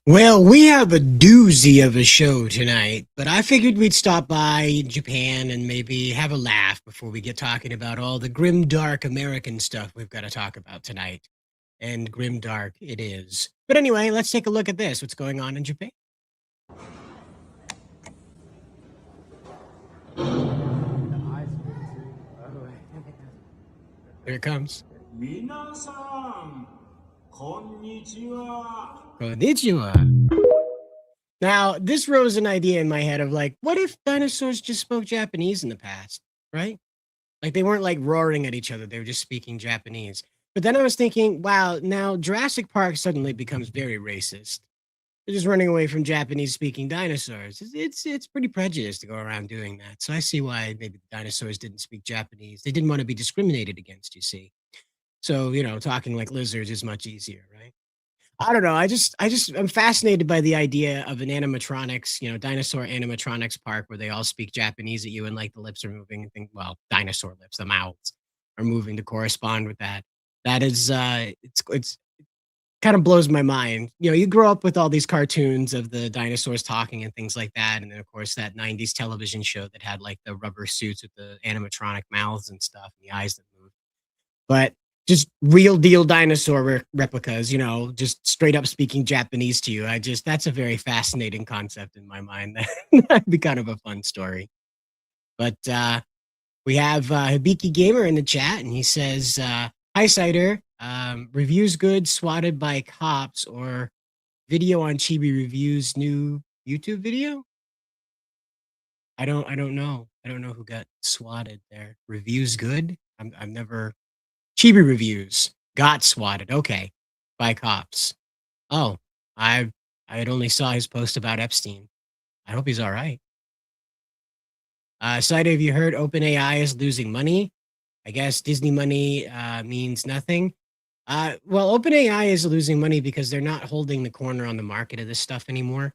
Well, we have a doozy of a show tonight, but I figured we'd stop by Japan and maybe have a laugh before we get talking about all the grim, dark American stuff we've got to talk about tonight. And grim, dark it is. But anyway, let's take a look at this. What's going on in Japan? Here it comes. 皆さん、こんにちは。 Konnichiwa. Now, this rose an idea in my head of like, what if dinosaurs just spoke Japanese in the past, right? Like they weren't like roaring at each other, they were just speaking Japanese. But then I was thinking, wow, now Jurassic Park suddenly becomes very racist. They're just running away from Japanese speaking dinosaurs. It's pretty prejudiced to go around doing that. So I see why maybe the dinosaurs didn't speak Japanese. They didn't want to be discriminated against, you see. So, talking like lizards is much easier, right? I don't know. I'm fascinated by the idea of an animatronics, dinosaur animatronics park where they all speak Japanese at you and like the lips are moving and think, well, dinosaur lips, the mouths are moving to correspond with that. That is, it's kind of blows my mind. You grow up with all these cartoons of the dinosaurs talking and things like that. And then of course that 90s television show that had like the rubber suits with the animatronic mouths and stuff and the eyes that move. But just real deal dinosaur replicas, just straight up speaking Japanese to you. That's a very fascinating concept in my mind. That'd be kind of a fun story. But we have Hibiki Gamer in the chat, and he says, "Hi, Cider. Reviews good, swatted by cops, or video on Chibi Reviews new YouTube video." I don't know. I don't know who got swatted there. Reviews good. I've never. Chibi Reviews got swatted. Okay, by cops. Oh, I had only saw his post about Epstein. I hope he's all right. Cider, have you heard OpenAI is losing money? I guess Disney money means nothing. Well, OpenAI is losing money because they're not holding the corner on the market of this stuff anymore,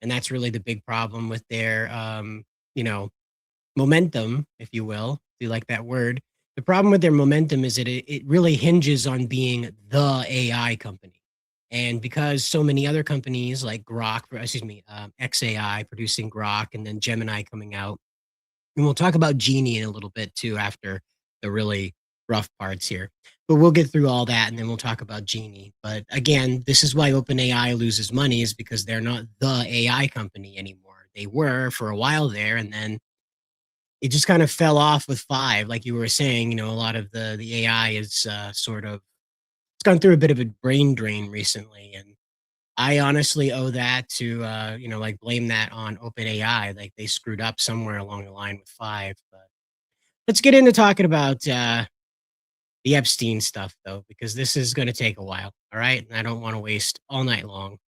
and that's really the big problem with their, momentum, if you will. Do you like that word? The problem with their momentum is that it really hinges on being the AI company. And because so many other companies like XAI producing Grok and then Gemini coming out, and we'll talk about Genie in a little bit too after the really rough parts here. But we'll get through all that and then we'll talk about Genie. But again, this is why OpenAI loses money is because they're not the AI company anymore. They were for a while there, and then it just kind of fell off with five. Like you were saying, a lot of the AI is sort of it's gone through a bit of a brain drain recently, and I honestly owe that to like blame that on OpenAI. Like they screwed up somewhere along the line with five. But let's get into talking about the Epstein stuff though, because this is going to take a while. All right, and I don't want to waste all night long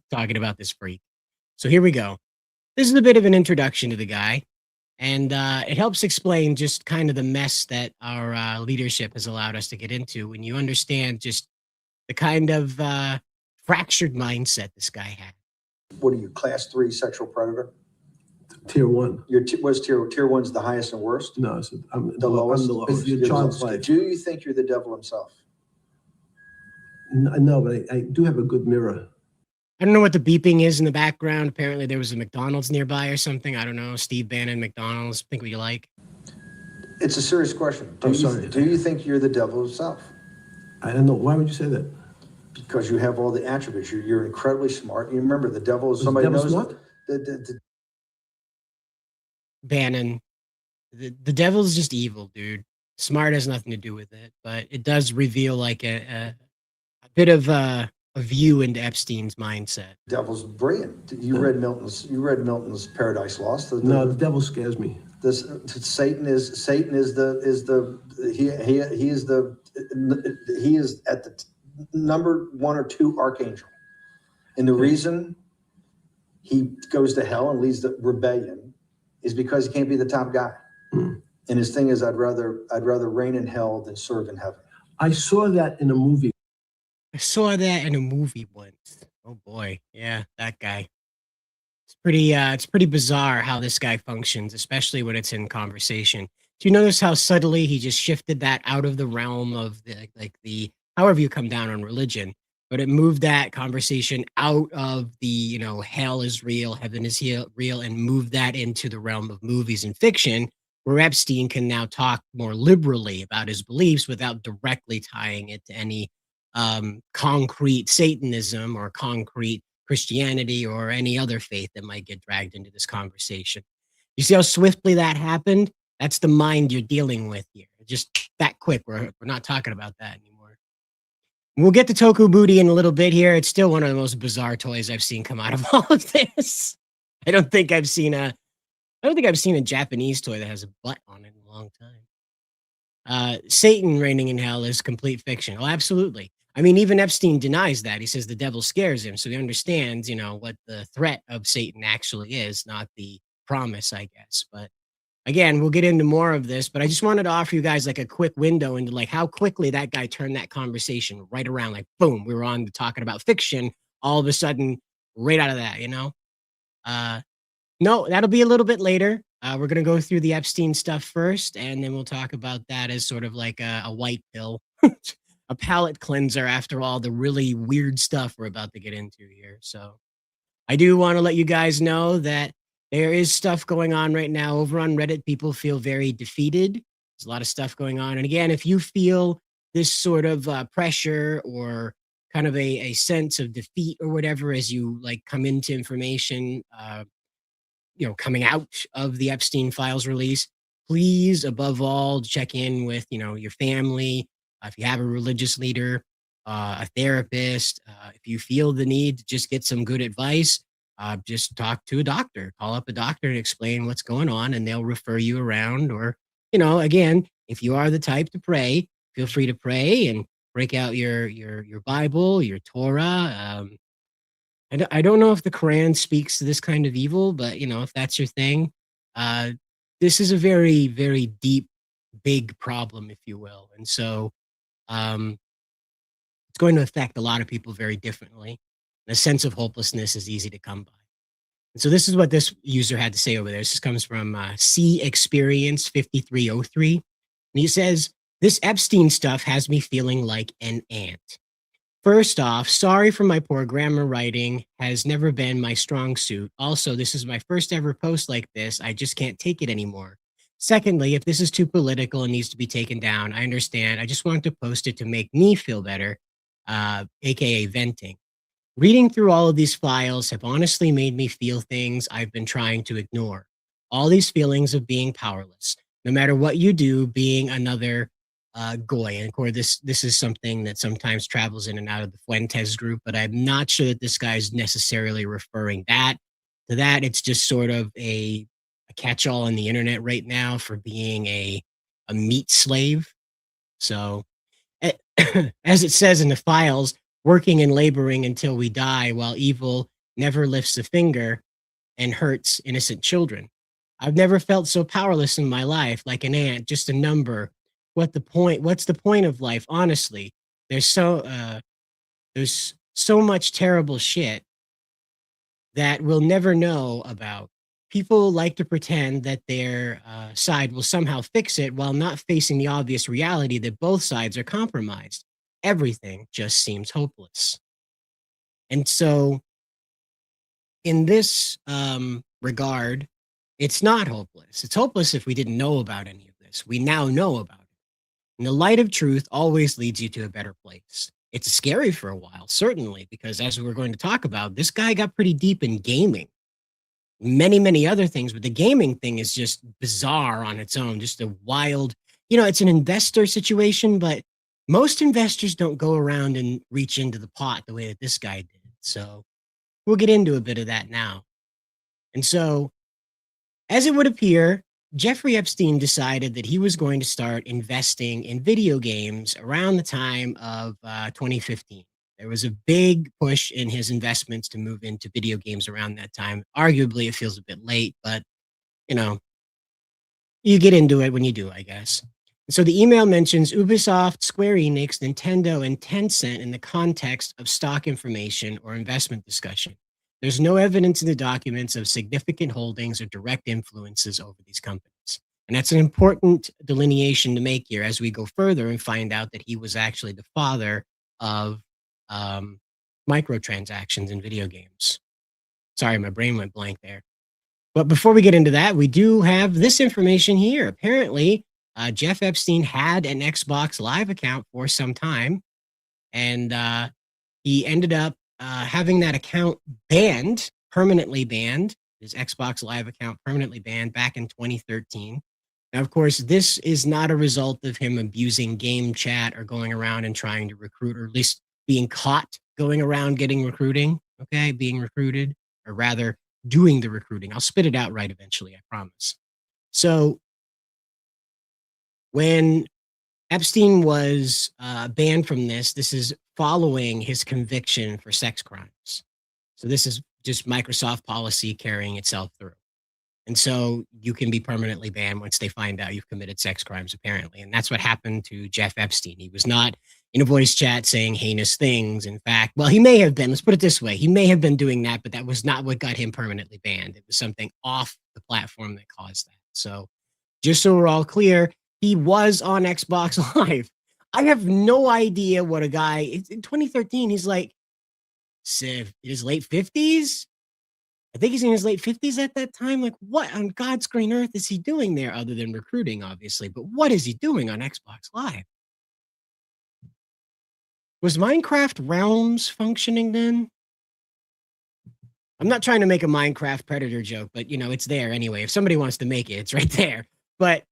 talking about this freak. So here we go. This is a bit of an introduction to the guy. And it helps explain just kind of the mess that our leadership has allowed us to get into when you understand just the kind of fractured mindset this guy had. What are you, class 3 sexual predator? Tier 1. Was tier 1's the highest and worst? No, I'm The lowest? I'm the lowest. You're Your the child's lowest. life. Do you think you're the devil himself? No, but I do have a good mirror. I don't know what the beeping is in the background. Apparently there was a McDonald's nearby or something. I don't know. Steve Bannon, McDonald's. Think what you like. It's a serious question. Sorry. Do you think you're the devil himself? I don't know. Why would you say that? Because you have all the attributes. You're incredibly smart. You remember, the devil is somebody the devil knows. smart? Bannon. The devil's just evil, dude. Smart has nothing to do with it, but it does reveal like a bit of a view into Epstein's mindset. Devil's brilliant. You read Milton's Paradise Lost. No, the devil scares me. Satan is at the number 1 or 2 archangel, and the reason he goes to hell and leads the rebellion is because he can't be the top guy. And his thing is, I'd rather reign in hell than serve in heaven. I saw that in a movie. I saw that in a movie once. Oh boy, yeah, that guy. It's pretty bizarre how this guy functions, especially when it's in conversation. Do you notice how subtly he just shifted that out of the realm of the however you come down on religion, but it moved that conversation out of the, hell is real, heaven is real, and moved that into the realm of movies and fiction, where Epstein can now talk more liberally about his beliefs without directly tying it to any concrete Satanism or concrete Christianity or any other faith that might get dragged into this conversation. You see how swiftly that happened? That's the mind you're dealing with here. Just that quick. We're not talking about that anymore. We'll get to Toku Booty in a little bit here. It's still one of the most bizarre toys I've seen come out of all of this. I don't think I've seen a Japanese toy that has a butt on it in a long time. Satan reigning in hell is complete fiction. Oh, absolutely. I mean, even Epstein denies that. He says the devil scares him, so he understands, what the threat of Satan actually is, not the promise, I guess. But again, we'll get into more of this, but I just wanted to offer you guys like a quick window into like how quickly that guy turned that conversation right around. Like, boom, we were on to talking about fiction all of a sudden, right out of that. No, that'll be a little bit later. We're gonna go through the Epstein stuff first, and then we'll talk about that as sort of like a white pill, a palate cleanser after all the really weird stuff we're about to get into here. So I do want to let you guys know that there is stuff going on right now over on Reddit. People feel very defeated. There's a lot of stuff going on. And again, if you feel this sort of pressure or kind of a sense of defeat or whatever as you like come into information, coming out of the Epstein files release, please, above all, check in with, your family. If you have a religious leader, a therapist, if you feel the need to just get some good advice, just talk to a doctor, call up a doctor and explain what's going on, and they'll refer you around. Or, again, if you are the type to pray, feel free to pray and break out your Bible, your Torah. I don't know if the Quran speaks to this kind of evil, but if that's your thing, this is a very, very deep, big problem, if you will. And so it's going to affect a lot of people very differently. The sense of hopelessness is easy to come by. And so this is what this user had to say over there. This comes from C Experience 5303. And he says, "This Epstein stuff has me feeling like an ant. First off, sorry for my poor grammar. Writing has never been my strong suit. Also, this is my first ever post like this. I just can't take it anymore. Secondly, if this is too political and needs to be taken down, I understand. I just want to post it to make me feel better, aka venting. Reading through all of these files have honestly made me feel things I've been trying to ignore. All these feelings of being powerless. No matter what you do, being another goy." And of course, this is something that sometimes travels in and out of the Fuentes group, but I'm not sure that this guy is necessarily referring to that. It's just sort of a catch-all on the internet right now for being a meat slave. So, as it says in the files, working and laboring until we die while evil never lifts a finger and hurts innocent children. I've never felt so powerless in my life, like an ant, just a number. What's the point of life? Honestly, there's so much terrible shit that we'll never know about. People like to pretend that their side will somehow fix it while not facing the obvious reality that both sides are compromised. Everything just seems hopeless. And so, in this regard, it's not hopeless. It's hopeless if we didn't know about any of this. We now know about it. And the light of truth always leads you to a better place. It's scary for a while, certainly, because as we're going to talk about, this guy got pretty deep in gaming. Many, many other things, but the gaming thing is just bizarre on its own, just a wild, it's an investor situation, but most investors don't go around and reach into the pot the way that this guy did. So we'll get into a bit of that now. And so, as it would appear, Jeffrey Epstein decided that he was going to start investing in video games around the time of 2015. There was a big push in his investments to move into video games around that time. Arguably, it feels a bit late, but, you get into it when you do, I guess. So the email mentions Ubisoft, Square Enix, Nintendo, and Tencent in the context of stock information or investment discussion. There's no evidence in the documents of significant holdings or direct influences over these companies. And that's an important delineation to make here as we go further and find out that he was actually the father of microtransactions in video games. Sorry, my brain went blank there. But before we get into that, we do have this information here. Apparently, Jeff Epstein had an Xbox Live account for some time, and he ended up having that account banned, permanently banned, his Xbox Live account permanently banned back in 2013. Now, of course, this is not a result of him abusing game chat or going around and trying to recruit, or at least being caught going around getting recruiting, okay, being recruited, or rather doing the recruiting. I'll spit it out right eventually, I promise. So when Epstein was banned from this is following his conviction for sex crimes. So this is just Microsoft policy carrying itself through. And so you can be permanently banned once they find out you've committed sex crimes, apparently. And that's what happened to Jeff Epstein. He was not in a voice chat saying heinous things. In fact, well, he may have been, let's put it this way. He may have been doing that, but that was not what got him permanently banned. It was something off the platform that caused that. So just so we're all clear, he was on Xbox Live. I have no idea what a guy, in 2013, he's like in his late 50s. I think he's in his late 50s at that time. Like, what on God's green earth is he doing there other than recruiting, obviously? But what is he doing on Xbox Live? Was Minecraft Realms functioning then? I'm not trying to make a Minecraft Predator joke, but, you know, it's there anyway. If somebody wants to make it, it's right there. But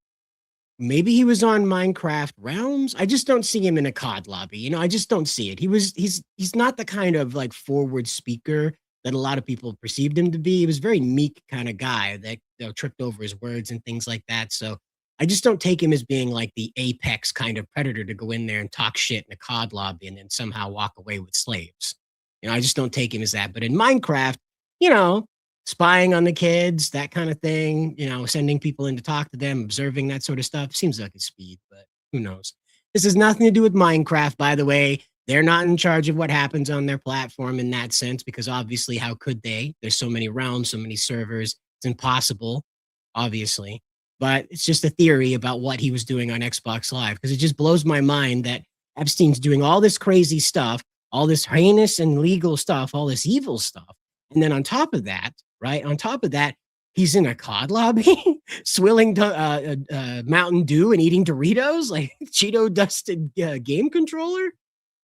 maybe he was on Minecraft Realms. I just don't see him in a COD lobby. You know, I just don't see it. He's not the kind of like forward speaker that a lot of people perceived him to be. He was a very meek kind of guy that, you know, tripped over his words and things like that. So I just don't take him as being like the apex kind of predator to go in there and talk shit in a COD lobby and then somehow walk away with slaves. You know, I just don't take him as that. But in Minecraft, you know, spying on the kids, that kind of thing, you know, sending people in to talk to them, observing that sort of stuff, seems like a speed, but who knows? This has nothing to do with Minecraft, by the way. They're not in charge of what happens on their platform in that sense, because obviously, how could they? There's so many realms, so many servers. It's impossible, obviously. But it's just a theory about what he was doing on Xbox Live, because it just blows my mind that Epstein's doing all this crazy stuff, all this heinous and legal stuff, all this evil stuff. And then on top of that, right, on top of that, he's in a COD lobby, swilling Mountain Dew and eating Doritos, like Cheeto dusted game controller.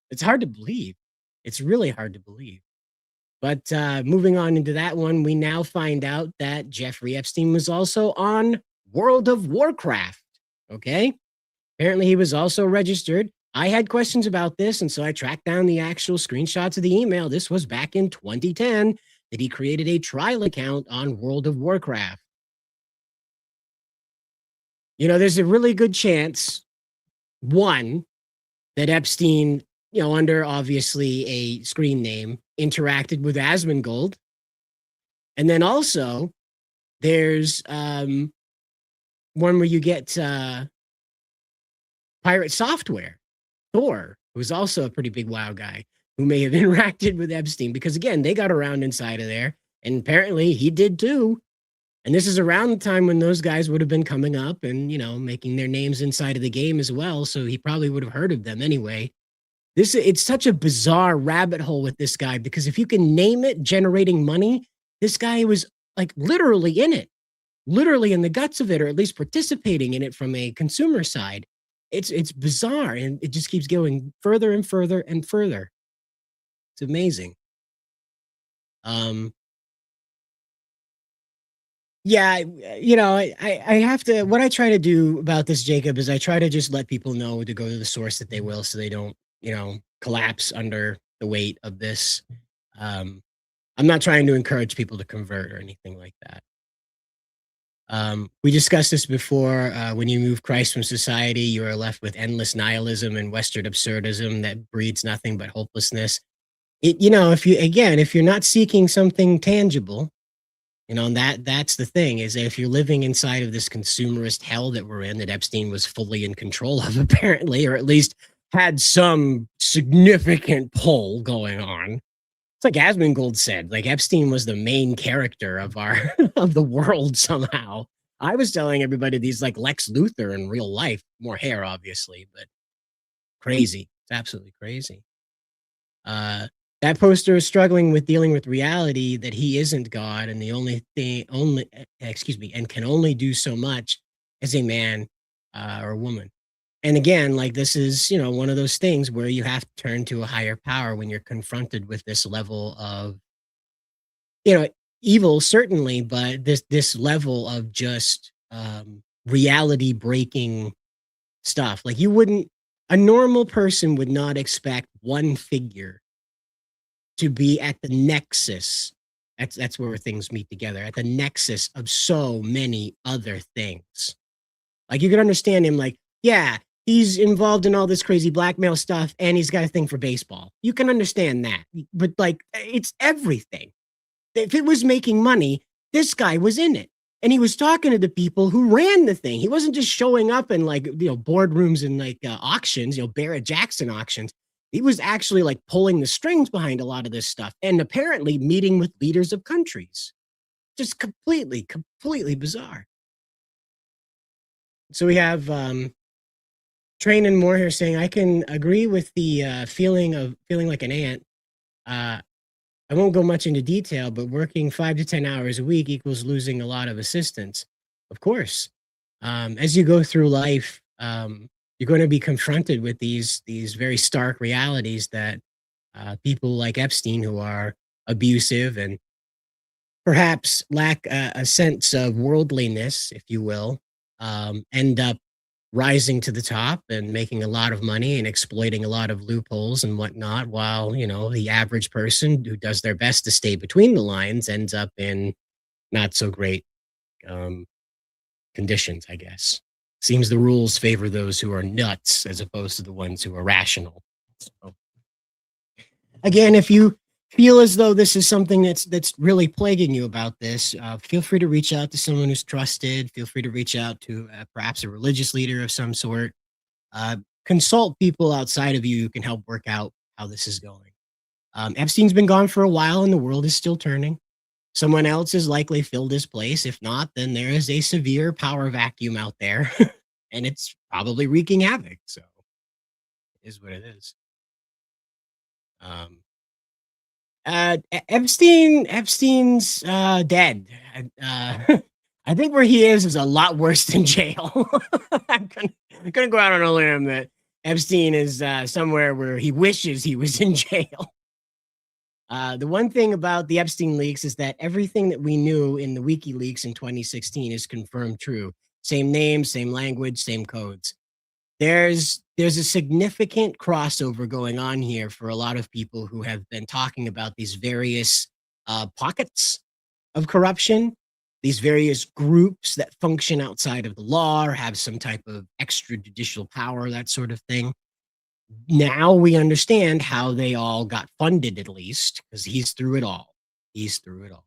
It's hard to believe. It's really hard to believe. But moving on into that one, we now find out that Jeffrey Epstein was also on World of Warcraft. Okay. Apparently, he was also registered. I had questions about this, and so I tracked down the actual screenshots of the email. This was back in 2010 that he created a trial account on World of Warcraft. You know, there's a really good chance, one, that Epstein, you know, under obviously a screen name, interacted with Asmongold. And then also, there's one where you get Pirate Software, Thor, who's also a pretty big WoW guy, who may have interacted with Epstein, because again, they got around inside of there, and apparently he did too. And this is around the time when those guys would have been coming up and, you know, making their names inside of the game as well. So he probably would have heard of them anyway. It's such a bizarre rabbit hole with this guy, because if you can name it generating money, this guy was like literally in it, literally in the guts of it, or at least participating in it from a consumer side. It's bizarre, and it just keeps going further and further and further. It's amazing. Yeah, you know, I have to, what I try to do about this, Jacob, is I try to just let people know to go to the source that they will, so they don't, you know, collapse under the weight of this. I'm not trying to encourage people to convert or anything like that. We discussed this before. When you move Christ from society, you are left with endless nihilism and Western absurdism that breeds nothing but hopelessness. You know, if you're not seeking something tangible, you know, and that's the thing, is that if you're living inside of this consumerist hell that we're in, that Epstein was fully in control of, apparently, or at least had some significant pull going on. It's like Asmongold said, like Epstein was the main character of our of the world somehow. I was telling everybody these like Lex Luthor in real life, more hair, obviously, but crazy. It's absolutely crazy. That poster is struggling with dealing with reality that he isn't God, and and can only do so much as a man or a woman. And again, like this is, one of those things where you have to turn to a higher power when you're confronted with this level of, you know, evil, certainly, but this level of just reality breaking stuff. Like a normal person would not expect one figure to be at the nexus. That's where things meet together, at the nexus of so many other things. Like you could understand him, like, yeah, he's involved in all this crazy blackmail stuff and he's got a thing for baseball. You can understand that. But like it's everything. If it was making money, this guy was in it. And he was talking to the people who ran the thing. He wasn't just showing up in like, boardrooms and like auctions, Barrett Jackson auctions. He was actually like pulling the strings behind a lot of this stuff and apparently meeting with leaders of countries. Just completely bizarre. So we have Train and More here saying, I can agree with the feeling like an ant. I won't go much into detail, but working 5 to 10 hours a week equals losing a lot of assistance. Of course, as you go through life, you're going to be confronted with these very stark realities that people like Epstein, who are abusive and perhaps lack a sense of worldliness, if you will, end up rising to the top and making a lot of money and exploiting a lot of loopholes and whatnot, while, the average person who does their best to stay between the lines ends up in not so great um, conditions, I guess. Seems the rules favor those who are nuts as opposed to the ones who are rational. So, again, if you feel as though this is something that's really plaguing you about this, feel free to reach out to someone who's trusted. Feel free to reach out to perhaps a religious leader of some sort. Consult people outside of you who can help work out how this is going. Epstein's been gone for a while and the world is still turning. Someone else has likely filled his place. If not, then there is a severe power vacuum out there and it's probably wreaking havoc. So it is what it is. Epstein's dead. I think where he is a lot worse than jail. I'm gonna go out on a limb that Epstein is somewhere where he wishes he was in jail. The one thing about the Epstein leaks is that everything that we knew in the WikiLeaks in 2016 is confirmed true. Same name, same language, same codes. There's a significant crossover going on here for a lot of people who have been talking about these various pockets of corruption, these various groups that function outside of the law or have some type of extrajudicial power, that sort of thing. Now we understand how they all got funded, at least, because he's through it all. He's through it all.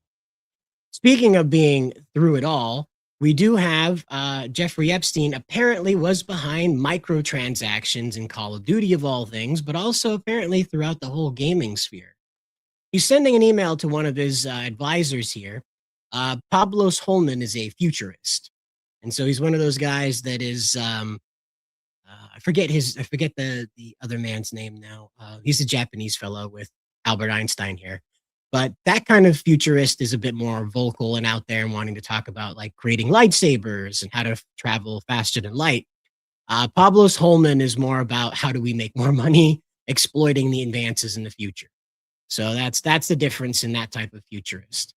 Speaking of being through it all, we do have Jeffrey Epstein apparently was behind microtransactions in Call of Duty, of all things, but also apparently throughout the whole gaming sphere. He's sending an email to one of his advisors here. Pablos Holman is a futurist. And so he's one of those guys that is, I forget the other man's name now. He's a Japanese fellow with Albert Einstein here. But that kind of futurist is a bit more vocal and out there and wanting to talk about like creating lightsabers and how to travel faster than light. Pablos Holman is more about how do we make more money exploiting the advances in the future. So that's the difference in that type of futurist.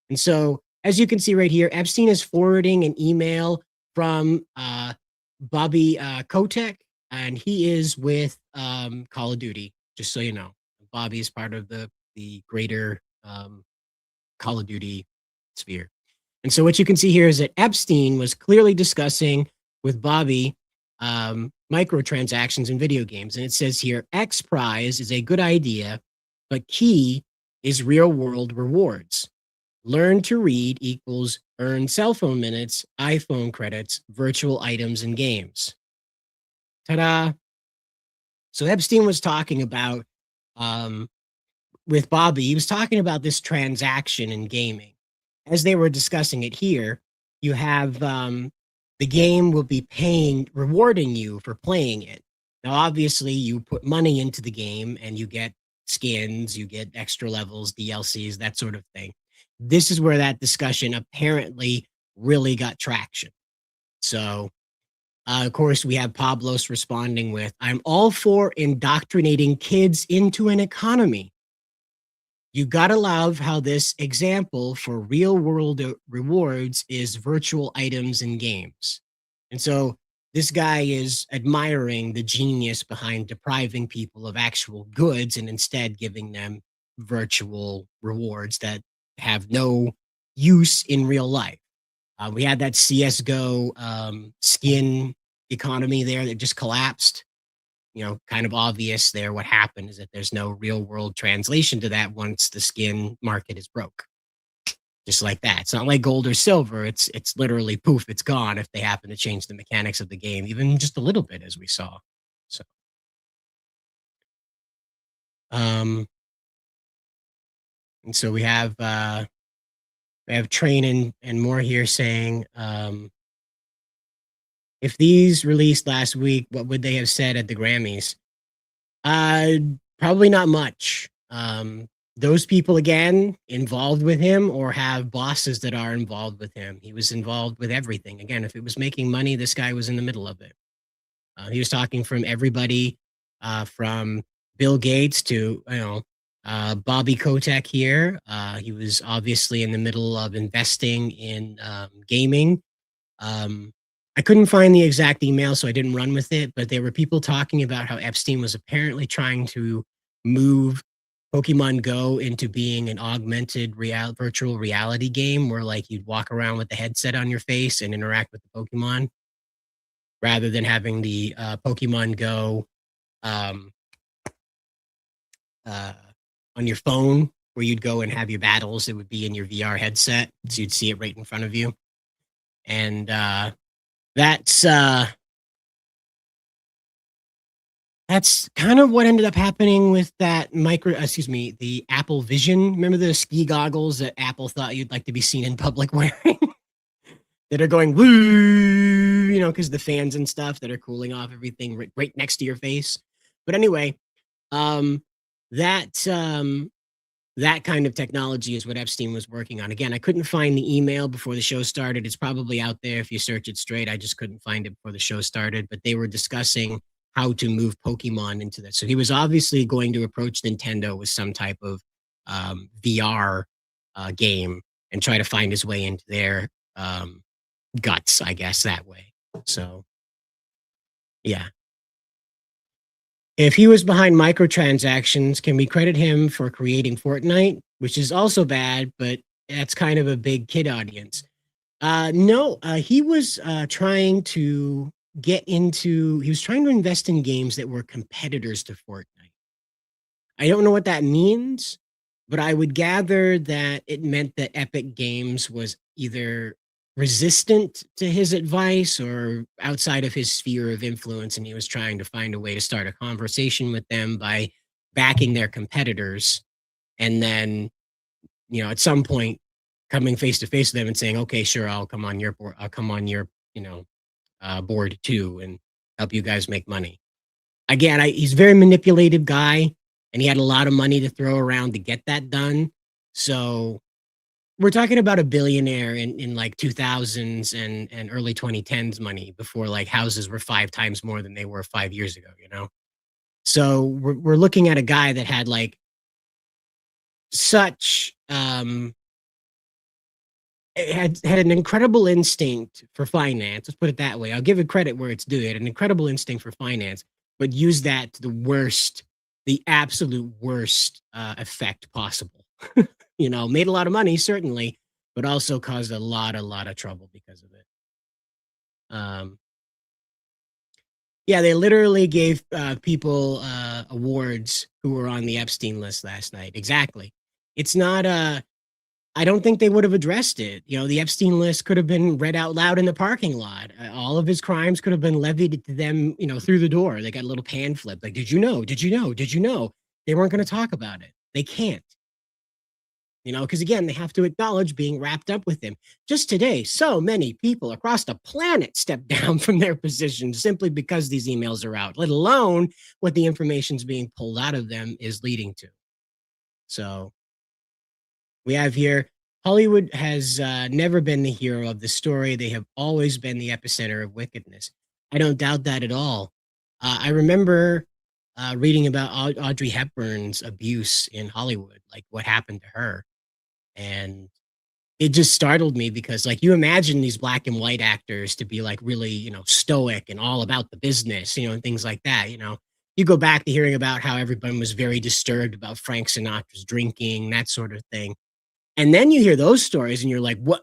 And so, as you can see right here, Epstein is forwarding an email from Bobby Kotick, and he is with Call of Duty, just so you know. Bobby is part of the greater Call of Duty sphere. And so what you can see here is that Epstein was clearly discussing with Bobby microtransactions in video games. And it says here, X Prize is a good idea, but key is real world rewards. Learn to read equals earn cell phone minutes, iPhone credits, virtual items, and games. Ta-da. So Epstein was talking about, with Bobby, he was talking about this transaction in gaming. As they were discussing it here, you have the game will be rewarding you for playing it. Now, obviously, you put money into the game and you get skins, you get extra levels, DLCs, that sort of thing. This is where that discussion apparently really got traction. So, of course, we have Pablos responding with, I'm all for indoctrinating kids into an economy. You gotta love how this example for real world rewards is virtual items in games. And so this guy is admiring the genius behind depriving people of actual goods and instead giving them virtual rewards that have no use in real life. We had that CSGO skin economy there that just collapsed. Kind of obvious there. What happened is that there's no real world translation to that once the skin market is broke. Just like that. It's not like gold or silver. It's literally poof, it's gone if they happen to change the mechanics of the game, even just a little bit, as we saw. So, and so we have Train and more here saying, if these released last week, what would they have said at the Grammys? Probably not much. Those people, again, involved with him or have bosses that are involved with him. He was involved with everything. Again, if it was making money, this guy was in the middle of it. He was talking from everybody, from Bill Gates to, Bobby Kotick here. He was obviously in the middle of investing in gaming. I couldn't find the exact email, so I didn't run with it, but there were people talking about how Epstein was apparently trying to move Pokemon Go into being an augmented virtual reality game where like you'd walk around with the headset on your face and interact with the Pokemon rather than having the Pokemon Go on your phone where you'd go and have your battles. It would be in your VR headset, so you'd see it right in front of you. And that's kind of what ended up happening with that the Apple Vision. Remember the ski goggles that Apple thought you'd like to be seen in public wearing? That are going woo, because the fans and stuff that are cooling off everything right next to your face. But anyway, that kind of technology is what Epstein was working on. Again, I couldn't find the email before the show started. It's probably out there if you search it straight. I just couldn't find it before the show started, but they were discussing how to move Pokemon into that. So he was obviously going to approach Nintendo with some type of VR game and try to find his way into their guts, I guess, that way. So, yeah. If he was behind microtransactions, can we credit him for creating Fortnite, which is also bad, but that's kind of a big kid audience? No, he was trying to invest in games that were competitors to Fortnite. I don't know what that means, but I would gather that it meant that Epic Games was either resistant to his advice or outside of his sphere of influence, and he was trying to find a way to start a conversation with them by backing their competitors, and then, at some point coming face to face with them and saying, okay, sure, I'll come on your board, board too, and help you guys make money. Again, he's a very manipulative guy, and he had a lot of money to throw around to get that done. So we're talking about a billionaire in like 2000s and early 2010s money before like houses were 5 times more than they were 5 years ago, So we're looking at a guy that had like such had an incredible instinct for finance. Let's put it that way. I'll give it credit where it's due. He had an incredible instinct for finance, but used that to the absolute worst effect possible. Made a lot of money, certainly, but also caused a lot of trouble because of it. Yeah, they literally gave people awards who were on the Epstein list last night. Exactly. It's not I don't think they would have addressed it. The Epstein list could have been read out loud in the parking lot. All of his crimes could have been levied to them, through the door. They got a little pan flip. Like, did you know? Did you know? Did you know? They weren't going to talk about it. They can't. Because again, they have to acknowledge being wrapped up with him. Just today, so many people across the planet stepped down from their positions simply because these emails are out, let alone what the information's being pulled out of them is leading to. So we have here Hollywood has never been the hero of the story. They have always been the epicenter of wickedness. I don't doubt that at all. I remember reading about Audrey Hepburn's abuse in Hollywood, like what happened to her. And it just startled me because, like, you imagine these black and white actors to be like really, stoic and all about the business, and things like that. You go back to hearing about how everyone was very disturbed about Frank Sinatra's drinking, that sort of thing. And then you hear those stories and you're like, what?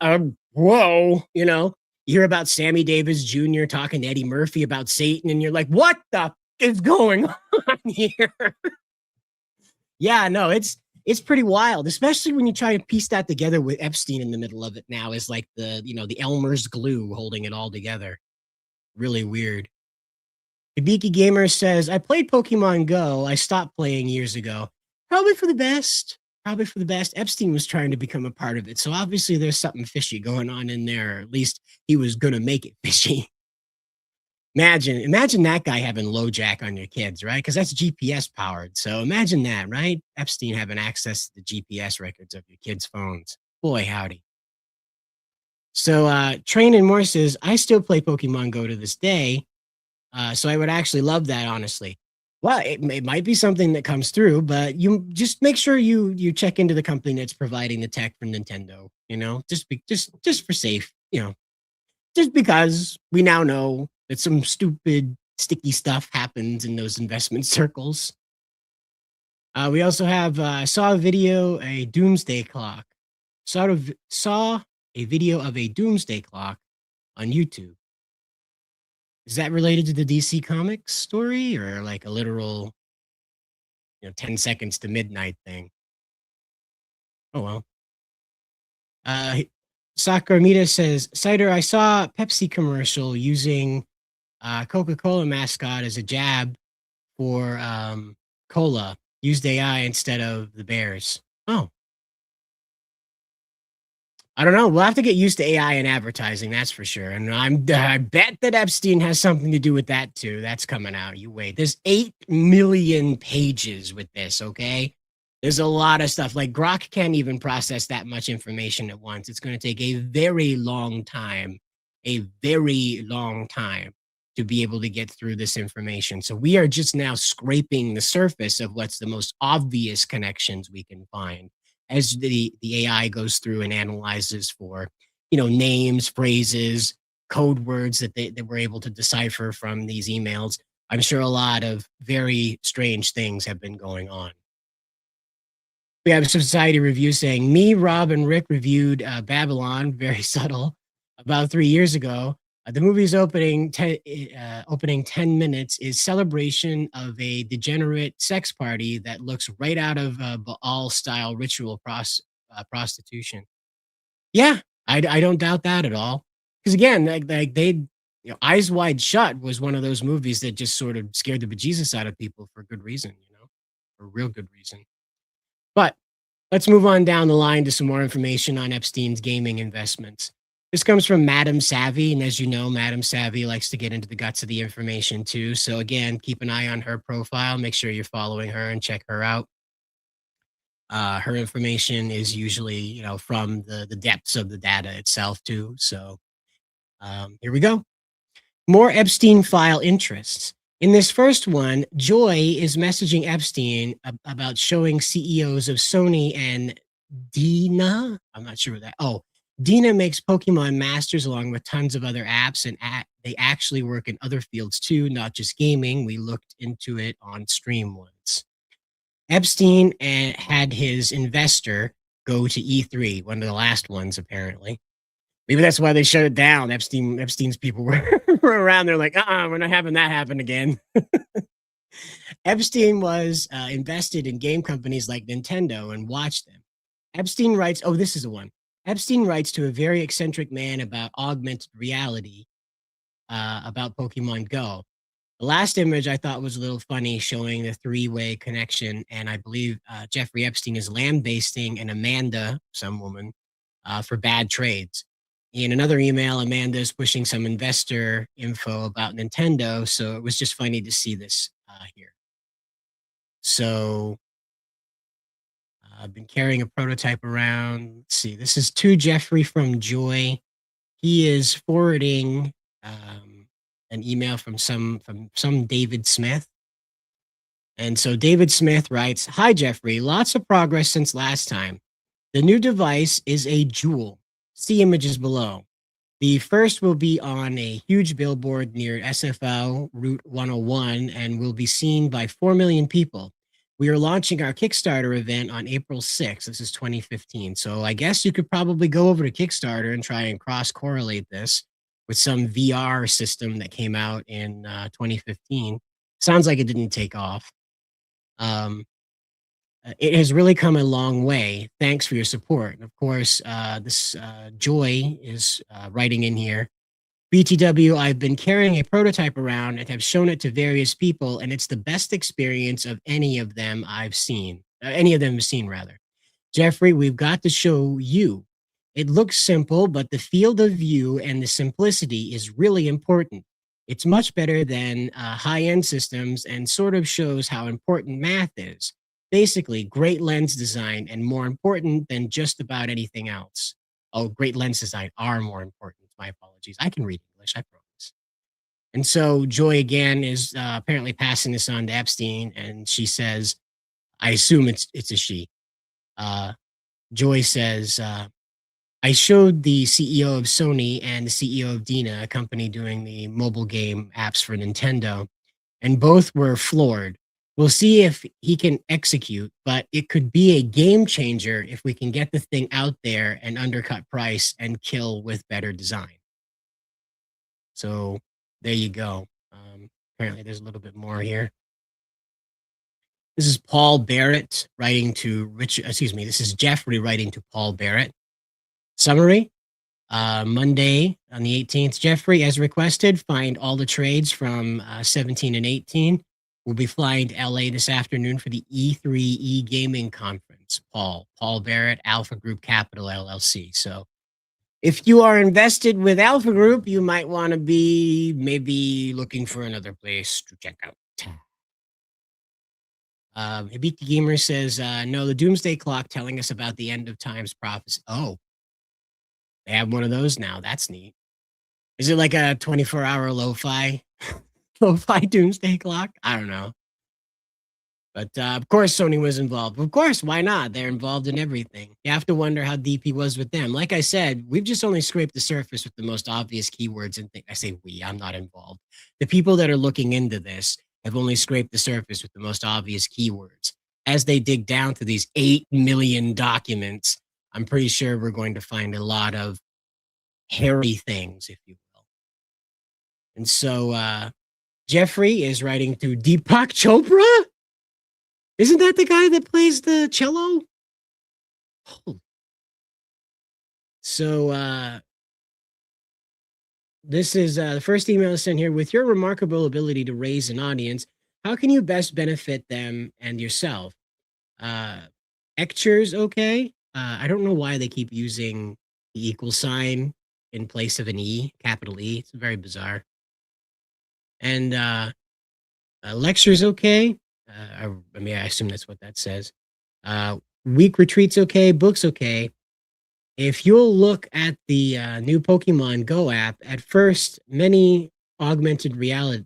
Whoa, you hear about Sammy Davis Jr. talking to Eddie Murphy about Satan, and you're like, what the is going on here? Yeah, no, it's pretty wild, especially when you try to piece that together with Epstein in the middle of it now as like the Elmer's glue holding it all together. Really weird. Hibiki Gamer says, I played Pokemon Go. I stopped playing years ago. Probably for the best. Probably for the best. Epstein was trying to become a part of it. So obviously there's something fishy going on in there. Or at least he was going to make it fishy. Imagine that guy having LoJack on your kids, right? Because that's GPS powered. So imagine that, right? Epstein having access to the GPS records of your kids' phones. Boy, howdy. So Train and More says, I still play Pokemon Go to this day. So I would actually love that, honestly. Well, it might be something that comes through, but you just make sure you check into the company that's providing the tech for Nintendo. Just for safe. Just because we now know that some stupid sticky stuff happens in those investment circles. We also have saw a doomsday clock. Saw a video of a doomsday clock on YouTube. Is that related to the DC Comics story or like a literal, 10 seconds to midnight thing? Oh, well. Sakaramita says, Cider, I saw a Pepsi commercial using Coca-Cola mascot as a jab for cola. Used AI instead of the Bears. Oh, I don't know. We'll have to get used to AI in advertising, that's for sure. And I bet that Epstein has something to do with that too. That's coming out. You wait. There's 8 million pages with this, okay? There's a lot of stuff. Like Grok can't even process that much information at once. It's going to take a very long time, to be able to get through this information. So we are just now scraping the surface of what's the most obvious connections we can find as the AI goes through and analyzes for, names, phrases, code words that we're able to decipher from these emails. I'm sure a lot of very strange things have been going on. We have a Society review saying, me, Rob, and Rick reviewed Babylon, very subtle, about 3 years ago. The movie's opening 10 minutes is celebration of a degenerate sex party that looks right out of Baal-style ritual prostitution. Yeah, I don't doubt that at all. Because again, like they, Eyes Wide Shut was one of those movies that just sort of scared the bejesus out of people for good reason, for real good reason. But let's move on down the line to some more information on Epstein's gaming investments. This comes from Madam Savvy, and as you know, Madam Savvy likes to get into the guts of the information too. So again, keep an eye on her profile. Make sure you're following her and check her out. Her information is usually, from the depths of the data itself too. So here we go. More Epstein file interests. In this first one, Joy is messaging Epstein about showing CEOs of Sony and Dina. I'm not sure what that. Oh, Dina makes Pokemon Masters along with tons of other apps, and they actually work in other fields too, not just gaming. We looked into it on stream once. Epstein had his investor go to E3, one of the last ones apparently. Maybe that's why they shut it down. Epstein's people were around. They're like, we're not having that happen again. Epstein was invested in game companies like Nintendo and watched them. Epstein writes, this is the one. Epstein writes to a very eccentric man about augmented reality, about Pokemon Go. The last image I thought was a little funny, showing the 3-way connection. And I believe Jeffrey Epstein is lambasting and Amanda, some woman, for bad trades. In another email, Amanda is pushing some investor info about Nintendo. So it was just funny to see this here. So I've been carrying a prototype around. Let's see. This is to Jeffrey from Joy. He is forwarding an email from some David Smith. And so David Smith writes, "Hi Jeffrey, lots of progress since last time. The new device is a Jewel. See images below. The first will be on a huge billboard near SFL Route 101 and will be seen by 4 million people. We are launching our Kickstarter event on April 6th. This is 2015. So I guess you could probably go over to Kickstarter and try and cross correlate this with some VR system that came out in 2015. Sounds like it didn't take off. Um, it has really come a long way. Thanks for your support." And of course, this Joy is writing in here. "BTW, I've been carrying a prototype around and have shown it to various people, and it's the best experience of any of them have seen, rather. Jeffrey, we've got to show you. It looks simple, but the field of view and the simplicity is really important. It's much better than high-end systems and sort of shows how important math is. Basically, great lens design and more important than just about anything else." Oh, great lens design are more important. My apologies. I can read English, I promise. And so Joy again is apparently passing this on to Epstein, and she says, I assume it's a she. Uh, Joy says, "I showed the CEO of Sony and the CEO of Dina, a company doing the mobile game apps for Nintendo, and both were floored. We'll see if he can execute, but it could be a game changer if we can get the thing out there and undercut price and kill with better design." So there you go. Apparently there's a little bit more here. This is Paul Barrett writing to this is Jeffrey writing to Paul Barrett. Summary: Monday on the 18th, Jeffrey, as requested, find all the trades from 17 and 18. We'll be flying to LA this afternoon for the E3 gaming conference. Paul Barrett, Alpha Group Capital LLC. So if you are invested with Alpha Group, you might want to be maybe looking for another place to check out. Hibiki Gamer says, "No, the Doomsday Clock telling us about the end of times prophecy." Oh, they have one of those now. That's neat. Is it like a 24-hour lo-fi Doomsday Clock? I don't know. But of course, Sony was involved. Of course, why not? They're involved in everything. You have to wonder how deep he was with them. Like I said, we've just only scraped the surface with the most obvious keywords and things. I say we, I'm not involved. The people that are looking into this have only scraped the surface with the most obvious keywords. As they dig down to these 8 million documents, I'm pretty sure we're going to find a lot of hairy things, if you will. And so Jeffrey is writing to Deepak Chopra? Isn't that the guy that plays the cello? Oh. So this is the first email is sent here. "With your remarkable ability to raise an audience, how can you best benefit them and yourself? Lectures, okay? I don't know why they keep using the equal sign in place of an E, capital E. It's very bizarre. And lectures, okay? I assume that's what that says. Week retreats, okay. Books, okay. If you'll look at the new Pokemon Go app, the first of many augmented reality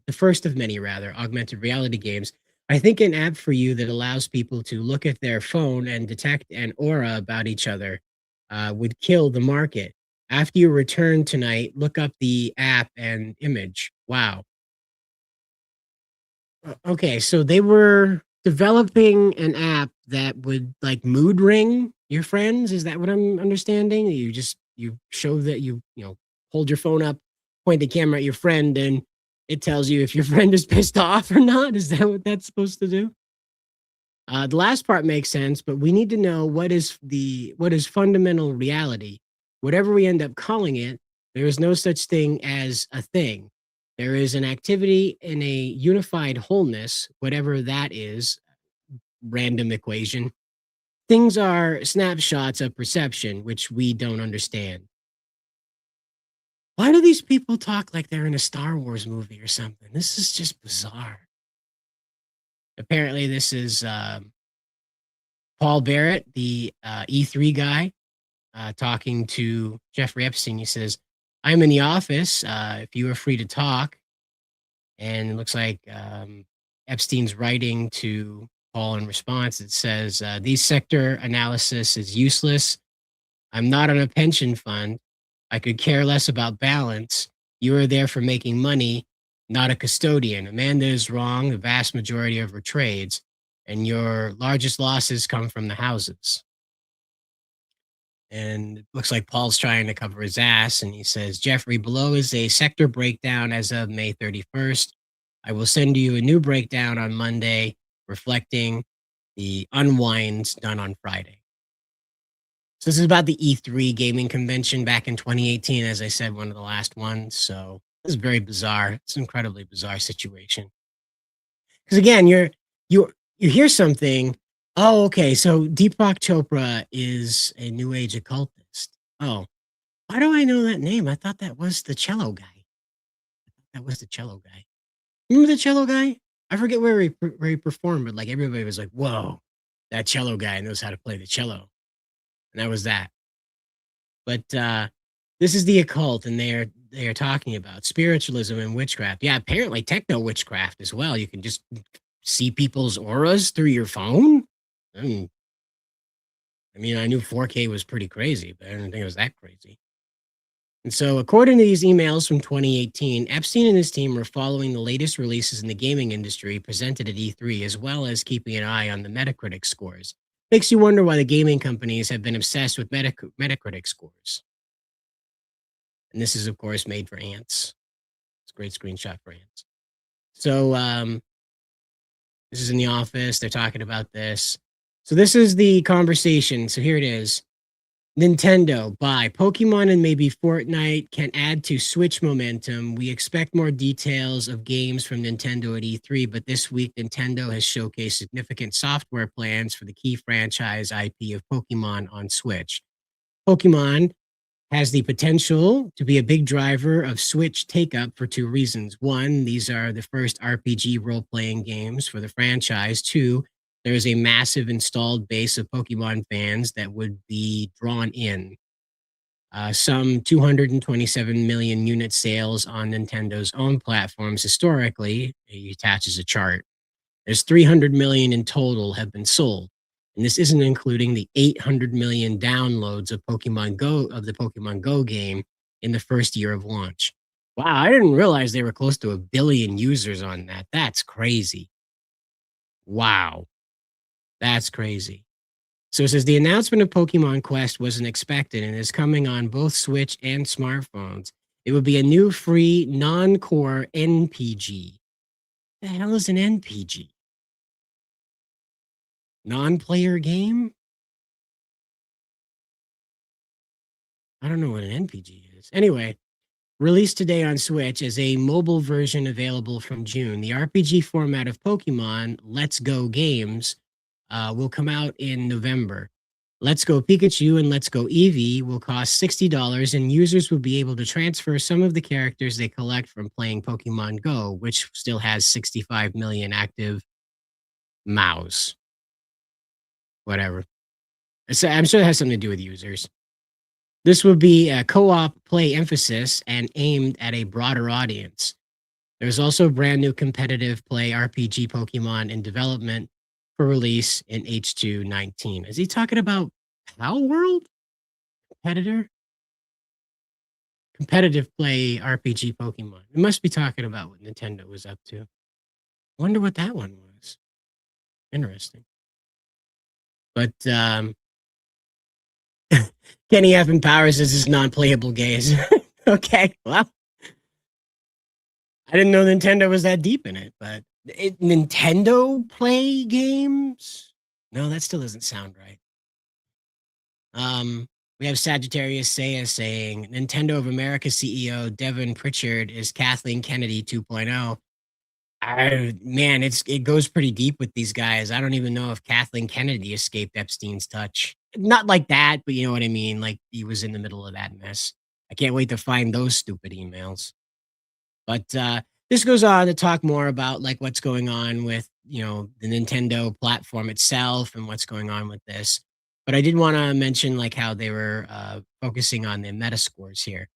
games, I think an app for you that allows people to look at their phone and detect an aura about each other would kill the market. After you return tonight, look up the app and image. Wow. Okay, so they were developing an app that would like mood ring your friends. Is that what I'm understanding? You show that you hold your phone up, point the camera at your friend, and it tells you if your friend is pissed off or not. Is that what that's supposed to do? The last part makes sense, but we need to know what is fundamental reality. Whatever we end up calling it, there is no such thing as a thing. There is an activity in a unified wholeness, whatever that is, random equation. Things are snapshots of perception, which we don't understand. Why do these people talk like they're in a Star Wars movie or something? This is just bizarre. Apparently, this is Paul Barrett, the E3 guy, talking to Jeffrey Epstein. He says, "I'm in the office. If you are free to talk." And it looks like Epstein's writing to Paul in response. It says, "These sector analysis is useless. I'm not on a pension fund. I could care less about balance. You are there for making money, not a custodian. Amanda is wrong. The vast majority of her trades, and your largest losses come from the houses." And it looks like Paul's trying to cover his ass. And he says, "Jeffrey, below is a sector breakdown as of May 31st. I will send you a new breakdown on Monday reflecting the unwinds done on Friday." So this is about the E3 gaming convention back in 2018, as I said, one of the last ones. So this is very bizarre. It's an incredibly bizarre situation. Because again, you hear something. Oh, okay. So Deepak Chopra is a New Age occultist. Oh, why do I know that name? I thought that was the cello guy. That was the cello guy. Remember the cello guy? I forget where he performed, but like everybody was like, "Whoa, that cello guy knows how to play the cello," and that was that. But this is the occult, and they are talking about spiritualism and witchcraft. Yeah, apparently techno witchcraft as well. You can just see people's auras through your phone. I mean, I knew 4K was pretty crazy, but I didn't think it was that crazy. And so, according to these emails from 2018, Epstein and his team were following the latest releases in the gaming industry presented at E3, as well as keeping an eye on the Metacritic scores. Makes you wonder why the gaming companies have been obsessed with Metacritic scores. And this is, of course, made for ants. It's a great screenshot for ants. So, this is in the office. They're talking about this. So, this is the conversation. So, here it is. Nintendo, buy Pokemon and maybe Fortnite can add to Switch momentum. We expect more details of games from Nintendo at E3, but this week Nintendo has showcased significant software plans for the key franchise IP of Pokemon on Switch. Pokemon has the potential to be a big driver of Switch take-up for two reasons. One, these are the first RPG role-playing games for the franchise. Two, there is a massive installed base of Pokemon fans that would be drawn in. Some 227 million unit sales on Nintendo's own platforms historically. He attaches a chart. There's 300 million in total have been sold. And this isn't including the 800 million downloads of the Pokemon Go game in the first year of launch. Wow, I didn't realize they were close to 1 billion users on that. That's crazy. Wow. That's crazy. So it says the announcement of Pokemon Quest wasn't expected and is coming on both Switch and smartphones. It would be a new free non-core NPG. The hell is an NPG? Non-player game? I don't know what an NPG is. Anyway, released today on Switch as a mobile version available from June. The RPG format of Pokemon Let's Go games will come out in November. Let's Go Pikachu and Let's Go Eevee will cost $60, and users will be able to transfer some of the characters they collect from playing Pokemon Go, which still has 65 million active mouse. Whatever. So I'm sure it has something to do with users. This will be a co-op play emphasis and aimed at a broader audience. There's also a brand new competitive play RPG Pokemon in development for release in H2 19. Is he talking about Pal World? Competitive play RPG Pokemon. It must be talking about what Nintendo was up to. Wonder what that one was. Interesting. But Kenny F. Empowers says this is non-playable games. Okay, well, I didn't know Nintendo was that deep in it, but Nintendo play games? No, that still doesn't sound right. We have Sagittarius Saya saying Nintendo of America CEO Devin Pritchard is Kathleen Kennedy 2.0. Man, it goes pretty deep with these guys. I don't even know if Kathleen Kennedy escaped Epstein's touch. Not like that, but you know what I mean? Like he was in the middle of that mess. I can't wait to find those stupid emails. But this goes on to talk more about like what's going on with the Nintendo platform itself and what's going on with this. But I did want to mention like how they were focusing on the Metascores here.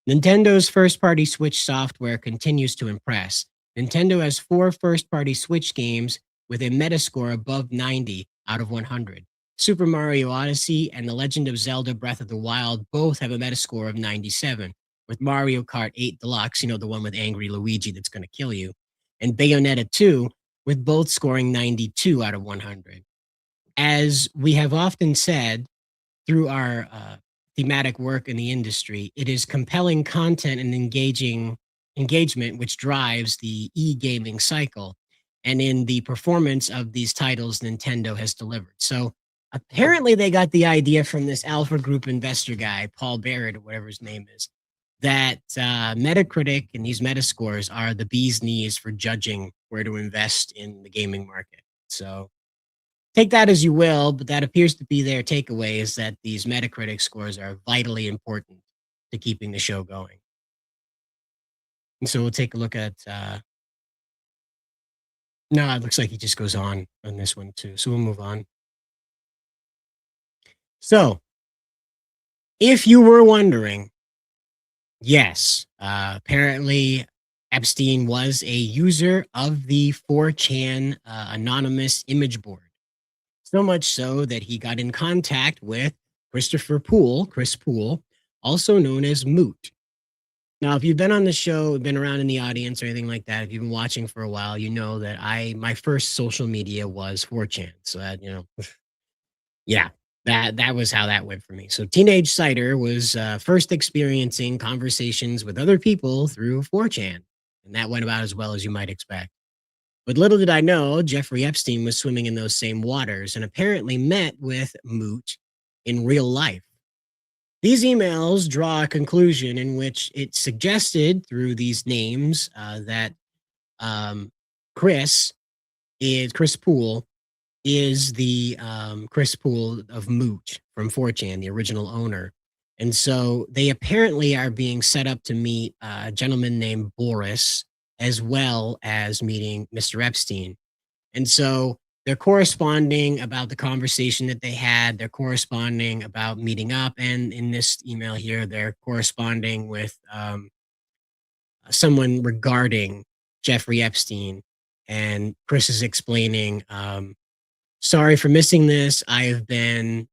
Nintendo's first-party Switch software continues to impress. Nintendo has 4 first-party Switch games with a Metascore above 90 out of 100. Super Mario Odyssey and The Legend of Zelda Breath of the Wild both have a Metascore of 97, with Mario Kart 8 Deluxe, the one with Angry Luigi that's going to kill you, and Bayonetta 2, with both scoring 92 out of 100. As we have often said, through our thematic work in the industry, it is compelling content and engagement which drives the e-gaming cycle. And in the performance of these titles, Nintendo has delivered. So apparently they got the idea from this Alpha Group investor guy, Paul Barrett, or whatever his name is, that Metacritic and these Metascores are the bee's knees for judging where to invest in the gaming market. So take that as you will, but that appears to be their takeaway, is that these Metacritic scores are vitally important to keeping the show going. And so we'll take a look at, no, it looks like he just goes on this one too. So we'll move on. So if you were wondering, yes, apparently Epstein was a user of the 4chan anonymous image board. So much so that he got in contact with Chris Poole, also known as Moot. Now, if you've been on the show, been around in the audience or anything like that, if you've been watching for a while, you know that my first social media was 4chan. So that, yeah, that was how that went for me. So Teenage Cider was first experiencing conversations with other people through 4chan. And that went about as well as you might expect. But little did I know, Jeffrey Epstein was swimming in those same waters and apparently met with Moot in real life. These emails draw a conclusion in which it suggested through these names that Chris Poole is the Chris Poole of Moot from 4chan, the original owner. And so they apparently are being set up to meet a gentleman named Boris, as well as meeting Mr. Epstein. And so they're corresponding about the conversation that they had. They're corresponding about meeting up. And in this email here, they're corresponding with someone regarding Jeffrey Epstein. And Chris is explaining, sorry for missing this. I have been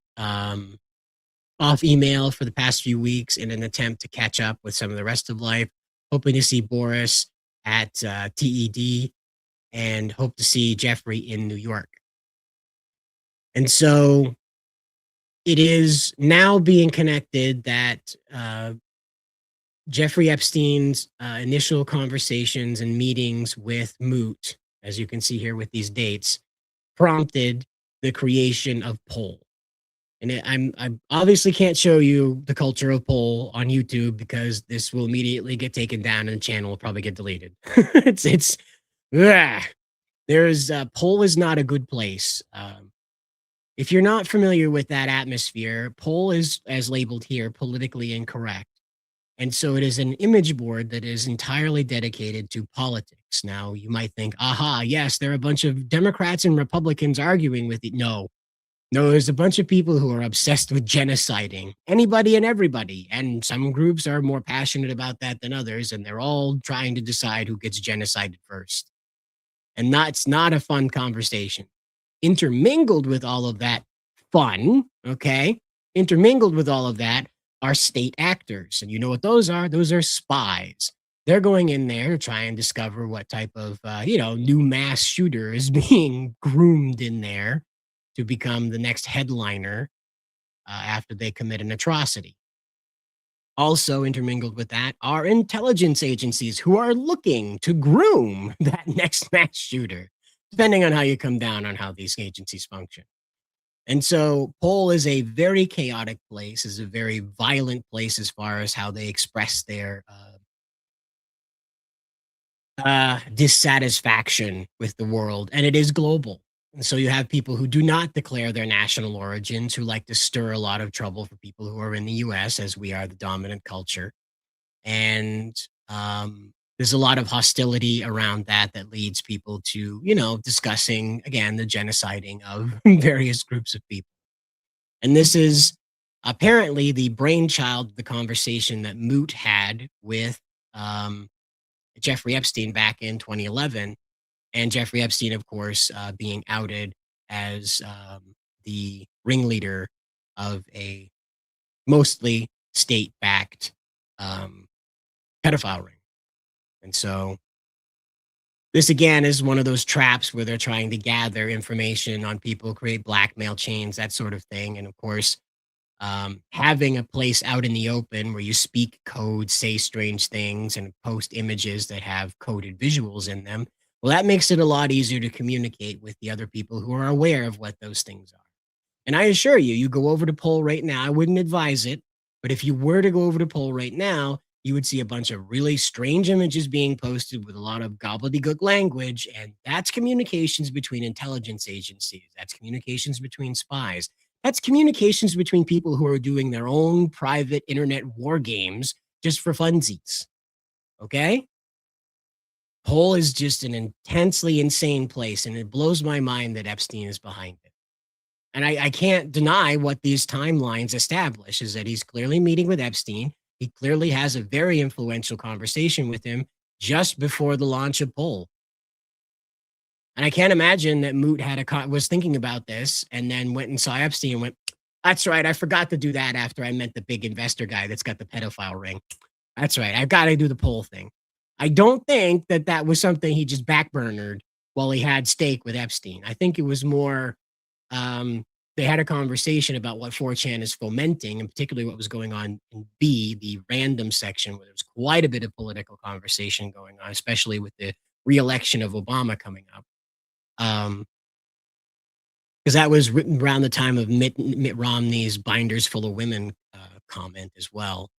off email for the past few weeks in an attempt to catch up with some of the rest of life. Hoping to see Boris at TED and hope to see Jeffrey in New York. And so it is now being connected that Jeffrey Epstein's initial conversations and meetings with Moot, as you can see here with these dates, prompted the creation of Poll. And I obviously can't show you the culture of Poll on YouTube because this will immediately get taken down and the channel will probably get deleted. There's Poll is not a good place. If you're not familiar with that atmosphere, Poll is, as labeled here, politically incorrect. And so it is an image board that is entirely dedicated to politics. Now, you might think, aha, yes, there are a bunch of Democrats and Republicans arguing with it. No, there's a bunch of people who are obsessed with genociding anybody and everybody. And some groups are more passionate about that than others. And they're all trying to decide who gets genocided first. And that's not a fun conversation. Intermingled with all of that fun, okay? Intermingled with all of that are state actors. And you know what those are? Those are spies. They're going in there to try and discover what type of, new mass shooter is being groomed in there to become the next headliner after they commit an atrocity. Also intermingled with that are intelligence agencies who are looking to groom that next mass shooter, depending on how you come down on how these agencies function. And so Poll is a very chaotic place, is a very violent place as far as how they express their dissatisfaction with the world. And it is global. And so you have people who do not declare their national origins, who like to stir a lot of trouble for people who are in the US, as we are the dominant culture. And there's a lot of hostility around that leads people to, discussing again the genociding of various groups of people. And this is apparently the brainchild of the conversation that Moot had with um, Jeffrey Epstein back in 2011. And Jeffrey Epstein, of course, being outed as the ringleader of a mostly state-backed um, pedophile ring. And so this again is one of those traps where they're trying to gather information on people, create blackmail chains, that sort of thing. And of course, having a place out in the open where you speak code, say strange things, and post images that have coded visuals in them, well, that makes it a lot easier to communicate with the other people who are aware of what those things are. And I assure you, you go over to poll right now, I wouldn't advise it, but if you were to go over to poll right now, you would see a bunch of really strange images being posted with a lot of gobbledygook language, and that's communications between intelligence agencies. That's communications between spies. That's communications between people who are doing their own private internet war games just for funsies. Okay? Poll is just an intensely insane place, and it blows my mind that Epstein is behind it. And I can't deny what these timelines establish is that he's clearly meeting with Epstein. He clearly has a very influential conversation with him just before the launch of Poll. And I can't imagine that Moot was thinking about this and then went and saw Epstein and went, that's right, I forgot to do that after I met the big investor guy that's got the pedophile ring. That's right, I've got to do the Poll thing. I don't think that was something he just backburnered while he had steak with Epstein. I think it was more they had a conversation about what 4chan is fomenting, and particularly what was going on in B, the random section, where there was quite a bit of political conversation going on, especially with the re-election of Obama coming up. Because that was written around the time of Mitt Romney's binders full of women comment as well.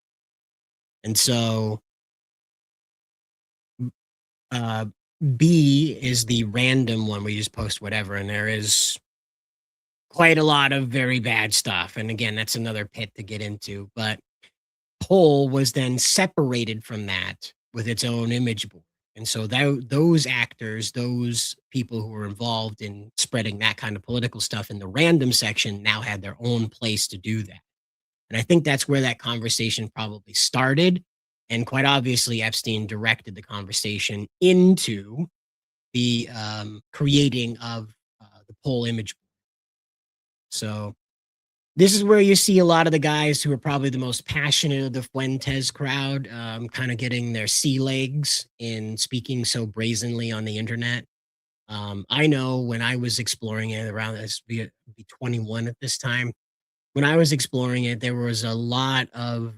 And so B is the random one where you just post whatever, and there is quite a lot of very bad stuff. And again, that's another pit to get into. But Poll was then separated from that with its own image board. And so those actors, those people who were involved in spreading that kind of political stuff in the random section now had their own place to do that. And I think that's where that conversation probably started. And quite obviously, Epstein directed the conversation into the creating of the Poll image board. So this is where you see a lot of the guys who are probably the most passionate of the Fuentes crowd kind of getting their sea legs in speaking so brazenly on the internet. I know when I was exploring it around this, be 21 at this time, when I was exploring it, there was a lot of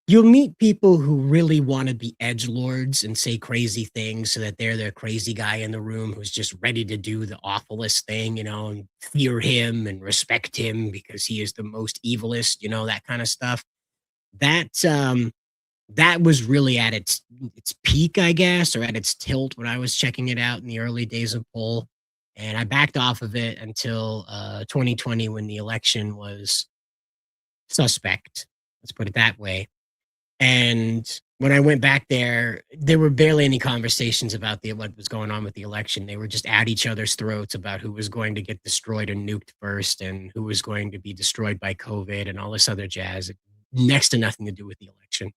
you'll meet people who really want to be edgelords and say crazy things so that they're the crazy guy in the room who's just ready to do the awfulest thing, and fear him and respect him because he is the most evilest, that kind of stuff. That was really at its peak, I guess, or at its tilt when I was checking it out in the early days of Poll. And I backed off of it until 2020 when the election was suspect. Let's put it that way. And when I went back there were barely any conversations about what was going on with the election. They were just at each other's throats about who was going to get destroyed and nuked first and who was going to be destroyed by COVID and all this other jazz. Next to nothing to do with the election.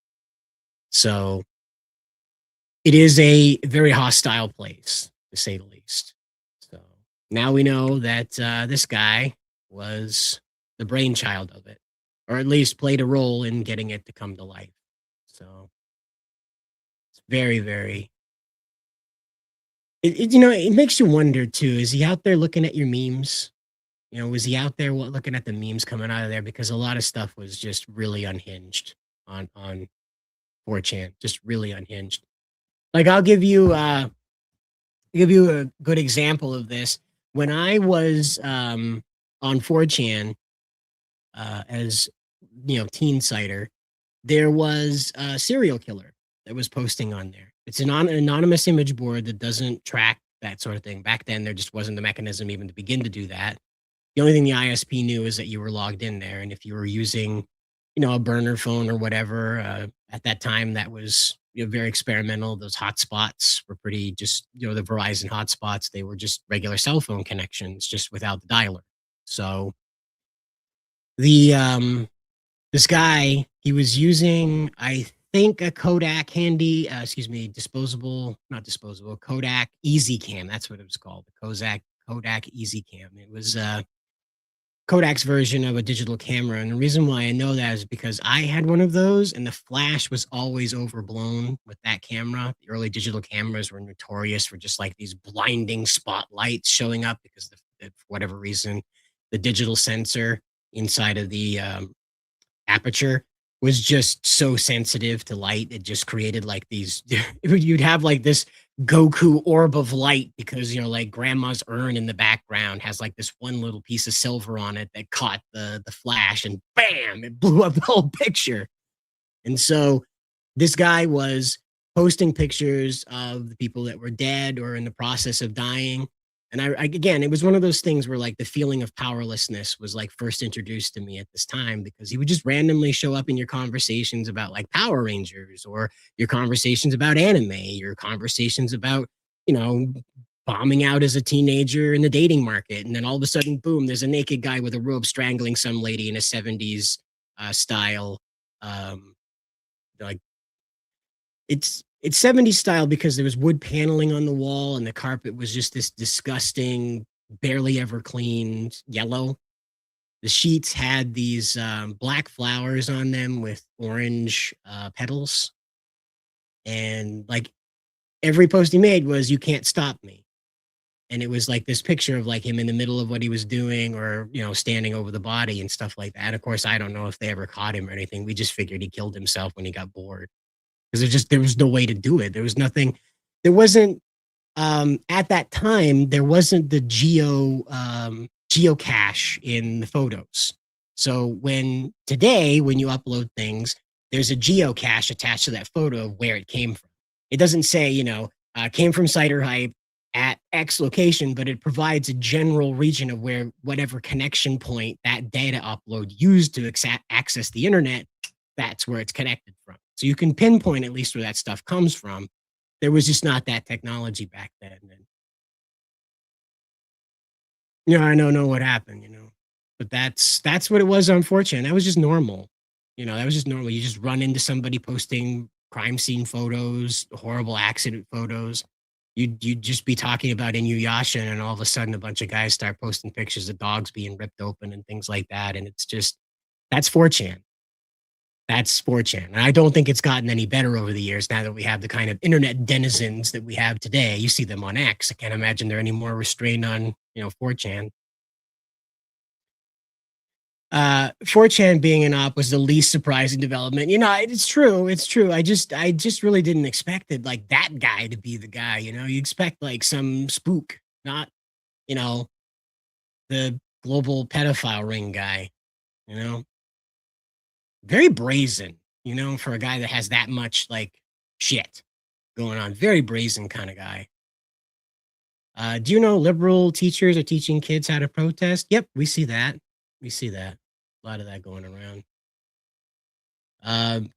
So it is a very hostile place, to say the least. So now we know that this guy was the brainchild of it, or at least played a role in getting it to come to life. So it's very, very. It makes you wonder too. Is he out there looking at your memes? Was he out there looking at the memes coming out of there? Because a lot of stuff was just really unhinged on 4chan, just really unhinged. Like I'll give you a good example of this. When I was on 4chan as teen cider, there was a serial killer that was posting on there. It's an anonymous image board that doesn't track that sort of thing. Back then, there just wasn't the mechanism even to begin to do that. The only thing the ISP knew is that you were logged in there. And if you were using, a burner phone or whatever, at that time, that was very experimental. Those hotspots were pretty just, the Verizon hotspots, they were just regular cell phone connections, just without the dialer. So the this guy, he was using, I think, a Kodak not disposable, Kodak Easy Cam. That's what it was called, the Kodak Easy Cam. It was Kodak's version of a digital camera. And the reason why I know that is because I had one of those and the flash was always overblown with that camera. The early digital cameras were notorious for just like these blinding spotlights showing up because for whatever reason, the digital sensor inside of the aperture was just so sensitive to light. It just created like these, you'd have like this Goku orb of light because, like grandma's urn in the background has like this one little piece of silver on it that caught the flash and bam, it blew up the whole picture. And so this guy was posting pictures of the people that were dead or in the process of dying. And again, it was one of those things where like the feeling of powerlessness was like first introduced to me at this time, because he would just randomly show up in your conversations about like Power Rangers, or your conversations about anime, your conversations about, bombing out as a teenager in the dating market. And then all of a sudden, boom, there's a naked guy with a robe strangling some lady in a 70s style. Like it's 70s style because there was wood paneling on the wall and the carpet was just this disgusting, barely ever cleaned yellow. The sheets had these black flowers on them with orange petals. And like every post he made was, "You can't stop me." And it was like this picture of like him in the middle of what he was doing, or, standing over the body and stuff like that. Of course, I don't know if they ever caught him or anything. We just figured he killed himself when he got bored. Because there was no way to do it. There was nothing. There wasn't at that time. There wasn't the geocache in the photos. So when you upload things, there's a geocache attached to that photo of where it came from. It doesn't say came from Cider Hype at X location, but it provides a general region of where whatever connection point that data upload used to access the internet. That's where it's connected from. So you can pinpoint at least where that stuff comes from. There was just not that technology back then. And, I don't know what happened, but that's what it was, unfortunate. That was just normal. That was just normal. You just run into somebody posting crime scene photos, horrible accident photos. You'd just be talking about Inuyasha, and all of a sudden a bunch of guys start posting pictures of dogs being ripped open and things like that. And it's just, that's 4chan. That's 4chan. And I don't think it's gotten any better over the years now that we have the kind of internet denizens that we have today. You see them on X. I can't imagine they're any more restrained on, 4chan. 4chan being an op was the least surprising development. It's true. It's true. I just really didn't expect it, like that guy to be the guy, you expect like some spook, not, the global pedophile ring guy, very brazen, for a guy that has that much like shit going on. Very brazen kind of guy. Do you know liberal teachers are teaching kids how to protest? Yep, we see that. We see that. A lot of that going around.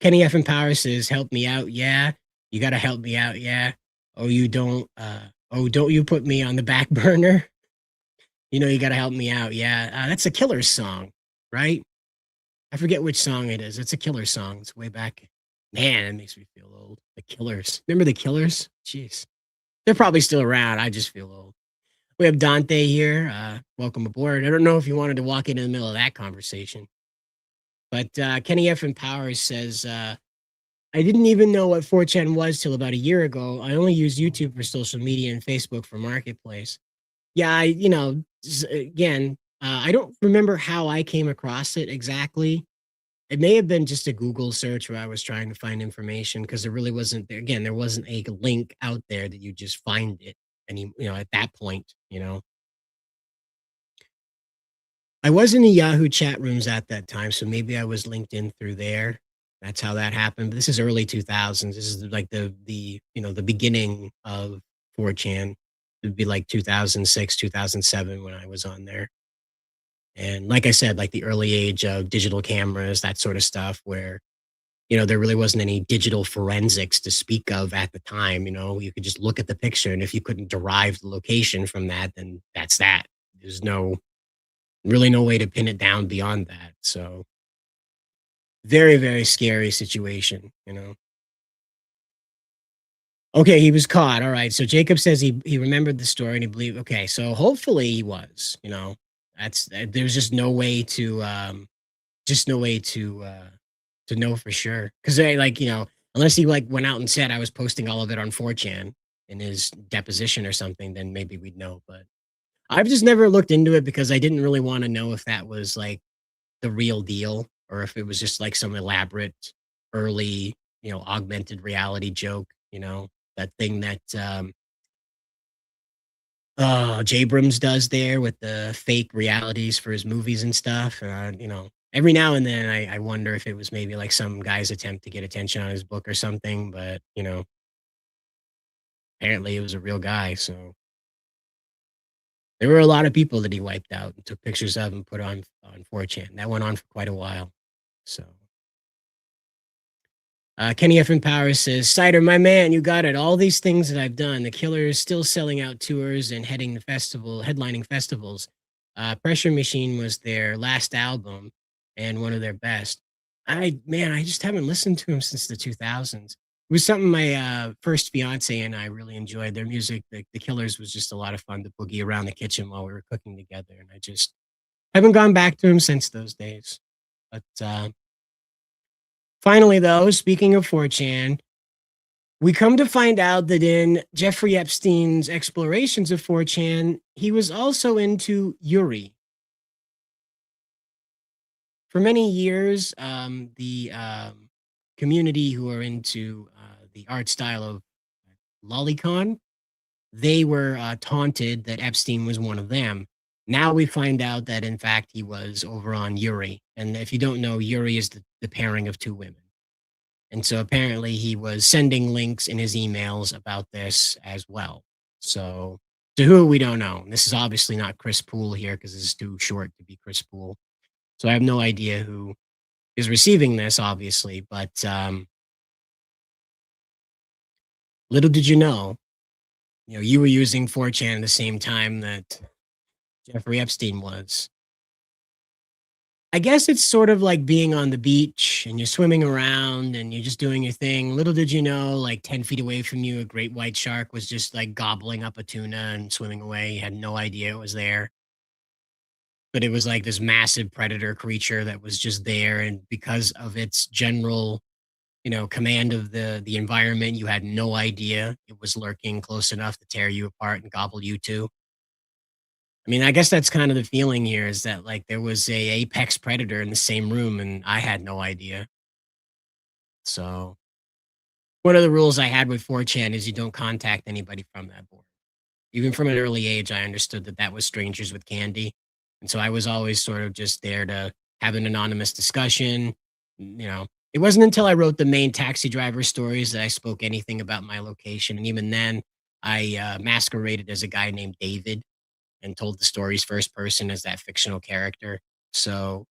Kenny F. Empower says, "Help me out, yeah. You gotta help me out, yeah. Oh, you don't. Don't you put me on the back burner? You gotta help me out, yeah." That's a Killers song, right? I forget which song it is. It's a Killers song. It's way back. Man, it makes me feel old. The Killers. Remember the Killers? Jeez. They're probably still around. I just feel old. We have Dante here. Welcome aboard. I don't know if you wanted to walk into the middle of that conversation. But Kenny F. Empowers says, "I didn't even know what 4chan was till about a year ago. I only use YouTube for social media and Facebook for Marketplace." Yeah, again, I don't remember how I came across it exactly. It may have been just a Google search where I was trying to find information, because there really wasn't, again, there wasn't a link out there that you just find it at that point. I was in the Yahoo chat rooms at that time, so maybe I was linked in through there. That's how that happened. But this is early 2000s. This is like the beginning of 4chan. It'd be like 2006, 2007 when I was on there. And like I said, like the early age of digital cameras, that sort of stuff, where there really wasn't any digital forensics to speak of at the time. You could just look at the picture, and if you couldn't derive the location from that, then that's that. There's really no way to pin it down beyond that. So very, very scary situation. Okay, he was caught. All right. So Jacob says he remembered the story and he believed. Okay, so hopefully he was. There's just no way to know for sure. Because unless he like went out and said I was posting all of it on 4chan in his deposition or something, then maybe we'd know. But I've just never looked into it because I didn't really want to know if that was like the real deal or if it was just like some elaborate early, augmented reality joke, that thing that Jabrams does there with the fake realities for his movies and stuff. Every now and then I wonder if it was maybe like some guy's attempt to get attention on his book or something, but apparently it was a real guy. So there were a lot of people that he wiped out and took pictures of and put on 4chan. That went on for quite a while. So Kenny F. Powers says, Cider, my man, you got it. All these things that I've done. The Killer is still selling out tours and headlining festivals. Pressure Machine was their last album and one of their best. I just haven't listened to him since the 2000s. It was something my first fiance and I really enjoyed. Their music, the Killers, was just a lot of fun to boogie around the kitchen while we were cooking together. And I just haven't gone back to him since those days. But finally, though, speaking of 4chan, we come to find out that in Jeffrey Epstein's explorations of 4chan, he was also into Yuri. For many years, the community who are into the art style of lolicon, they were taunted that Epstein was one of them. Now we find out that, in fact, he was over on Yuri. And if you don't know, Yuri is the pairing of two women. And so apparently he was sending links in his emails about this as well. So to who, we don't know. This is obviously not Chris Poole here because this is too short to be Chris Poole. So I have no idea who is receiving this, obviously. But little did you were using 4chan at the same time that Jeffrey Epstein was. I guess it's sort of like being on the beach and you're swimming around and you're just doing your thing. Little did you know, like 10 feet away from you, a great white shark was just like gobbling up a tuna and swimming away. You had no idea it was there. But it was like this massive predator creature that was just there. And because of its general, command of the environment, you had no idea it was lurking close enough to tear you apart and gobble you too. I mean, I guess that's kind of the feeling here is that like there was a apex predator in the same room and I had no idea. So one of the rules I had with 4chan is you don't contact anybody from that board. Even from an early age, I understood that that was strangers with candy. And so I was always sort of just there to have an anonymous discussion. It wasn't until I wrote the main taxi driver stories that I spoke anything about my location. And even then, I masqueraded as a guy named David and told the stories first person as that fictional character. So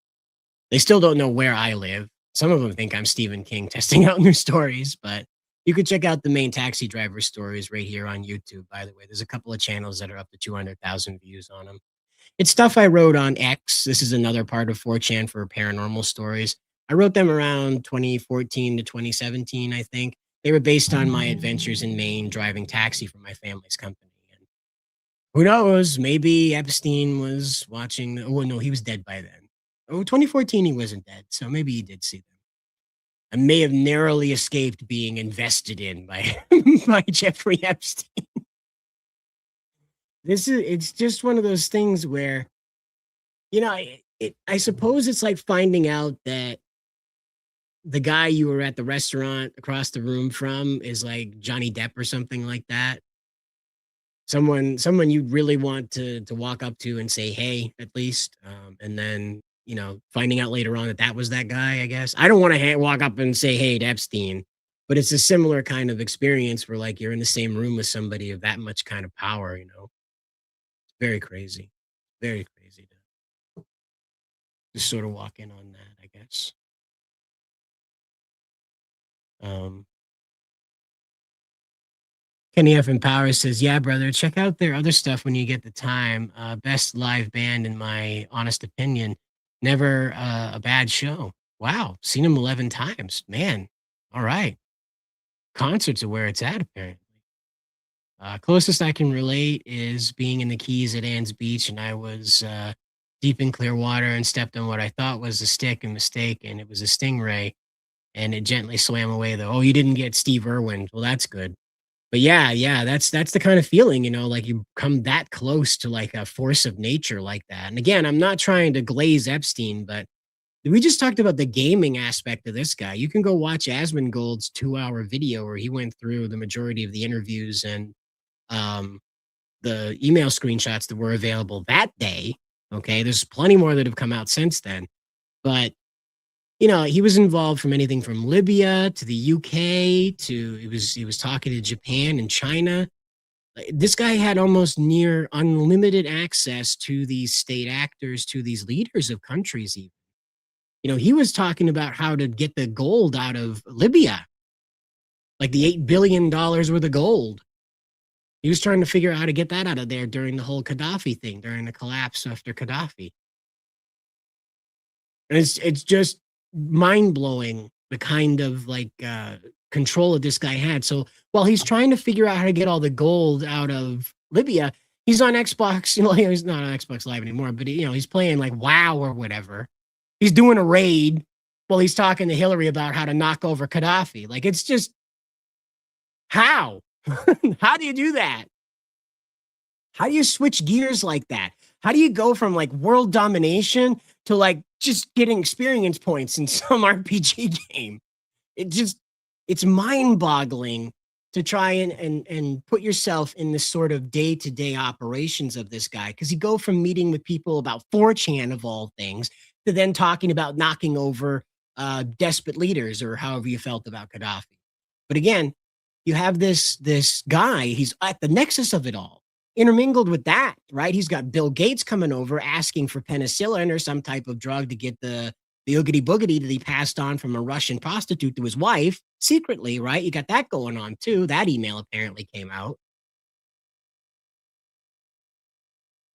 they still don't know where I live. Some of them think I'm Stephen King testing out new stories, but you could check out the main taxi driver stories right here on YouTube, by the way. There's a couple of channels that are up to 200,000 views on them. It's stuff I wrote on X. This is another part of 4chan for paranormal stories. I wrote them around 2014 to 2017, I think. They were based on my adventures in Maine driving taxi for my family's company. And who knows? Maybe Epstein was watching. Oh, no, he was dead by then. Oh, 2014, he wasn't dead. So maybe he did see them. I may have narrowly escaped being invested in by, by Jeffrey Epstein. It's just one of those things where, I suppose it's like finding out that the guy you were at the restaurant across the room from is like Johnny Depp or something like that. Someone you'd really want to walk up to and say hey at least, and then finding out later on that that was that guy. I guess I don't want to walk up and say hey to Epstein, but it's a similar kind of experience where like you're in the same room with somebody of that much kind of power. It's very crazy, very crazy to just sort of walk in on that, I guess. Um, Kenny F. Empowers says, "Yeah, brother, check out their other stuff when you get the time. Best live band, in my honest opinion. Never a bad show. Wow, seen them 11 times. Man, all right. Concerts are where it's at, apparently. Closest I can relate is being in the Keys at Ann's Beach, and I was deep in clear water and stepped on what I thought was a stick and mistake, and it was a stingray, and it gently swam away, though. Oh, you didn't get Steve Irwin. Well, that's good. But yeah, that's the kind of feeling, like you come that close to like a force of nature like that. And again, I'm not trying to glaze Epstein, but we just talked about the gaming aspect of this guy. You can go watch Asmongold's 2-hour video where he went through the majority of the interviews and um, the email screenshots that were available that day. Okay, there's plenty more that have come out since then, but he was involved from anything from Libya to the UK to he was talking to Japan and China. This guy had almost near unlimited access to these state actors, to these leaders of countries. Even he was talking about how to get the gold out of Libya, like the $8 billion worth of gold. He was trying to figure out how to get that out of there during the whole Gaddafi thing, during the collapse after Gaddafi. And it's just mind blowing the kind of like control that this guy had. So while he's trying to figure out how to get all the gold out of Libya, he's on Xbox. He's not on Xbox Live anymore, but he's playing like WoW or whatever. He's doing a raid while he's talking to Hillary about how to knock over Gaddafi. Like, it's just how? How do you do that? How do you switch gears like that? How do you go from like world domination to like just getting experience points in some RPG game? It's mind-boggling to try and put yourself in this sort of day-to-day operations of this guy, because you go from meeting with people about 4chan of all things to then talking about knocking over despot leaders, or however you felt about Gaddafi. But again, you have this guy, he's at the nexus of it all. Intermingled with that, right? He's got Bill Gates coming over asking for penicillin or some type of drug to get the oogity boogity that he passed on from a Russian prostitute to his wife secretly, right? You got that going on too. That email apparently came out.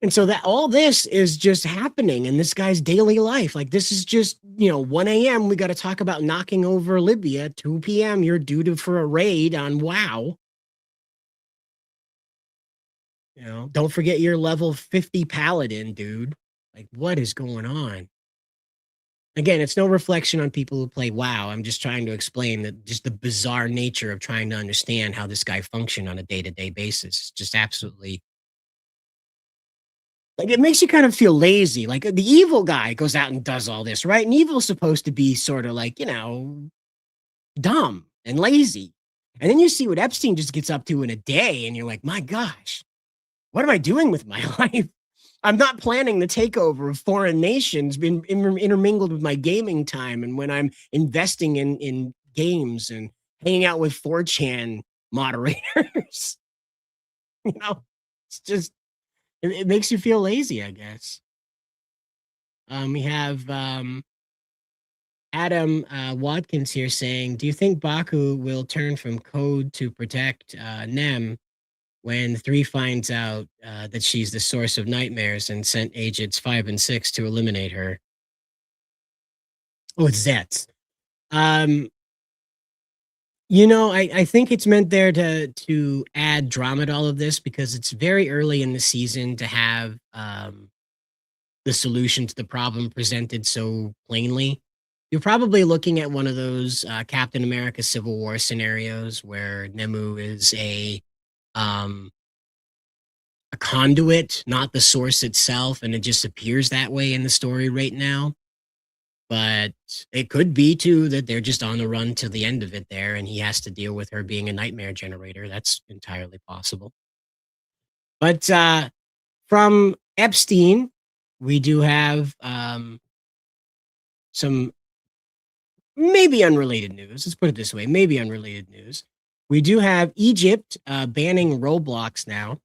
And so that all this is just happening in this guy's daily life. Like, this is just, 1 a.m. We got to talk about knocking over Libya. 2 p.m. You're due for a raid on WoW. Don't forget your level 50 paladin, dude. Like, what is going on? Again, it's no reflection on people who play WoW. I'm just trying to explain that just the bizarre nature of trying to understand how this guy functioned on a day-to-day basis. It's just absolutely, like, it makes you kind of feel lazy. Like, the evil guy goes out and does all this, right? And evil's supposed to be sort of like, dumb and lazy. And then you see what Epstein just gets up to in a day, and you're like, my gosh, what am I doing with my life? I'm not planning the takeover of foreign nations, been intermingled with my gaming time, and when I'm investing in games and hanging out with 4chan moderators. It's just, it makes you feel lazy, I guess. We have Adam Watkins here saying, do you think Baku will turn from code to protect Nem when 3 finds out that she's the source of nightmares and sent agents 5 and 6 to eliminate her? Oh, it's Zets. I think it's meant there to add drama to all of this, because it's very early in the season to have the solution to the problem presented so plainly. You're probably looking at one of those Captain America Civil War scenarios where Nemu is a conduit, not the source itself, and it just appears that way in the story right now. But it could be too that they're just on the run to the end of it there, and he has to deal with her being a nightmare generator. That's entirely possible. But from Epstein, we do have some maybe unrelated news. Let's put it this way, maybe unrelated news. We do have Egypt banning Roblox now.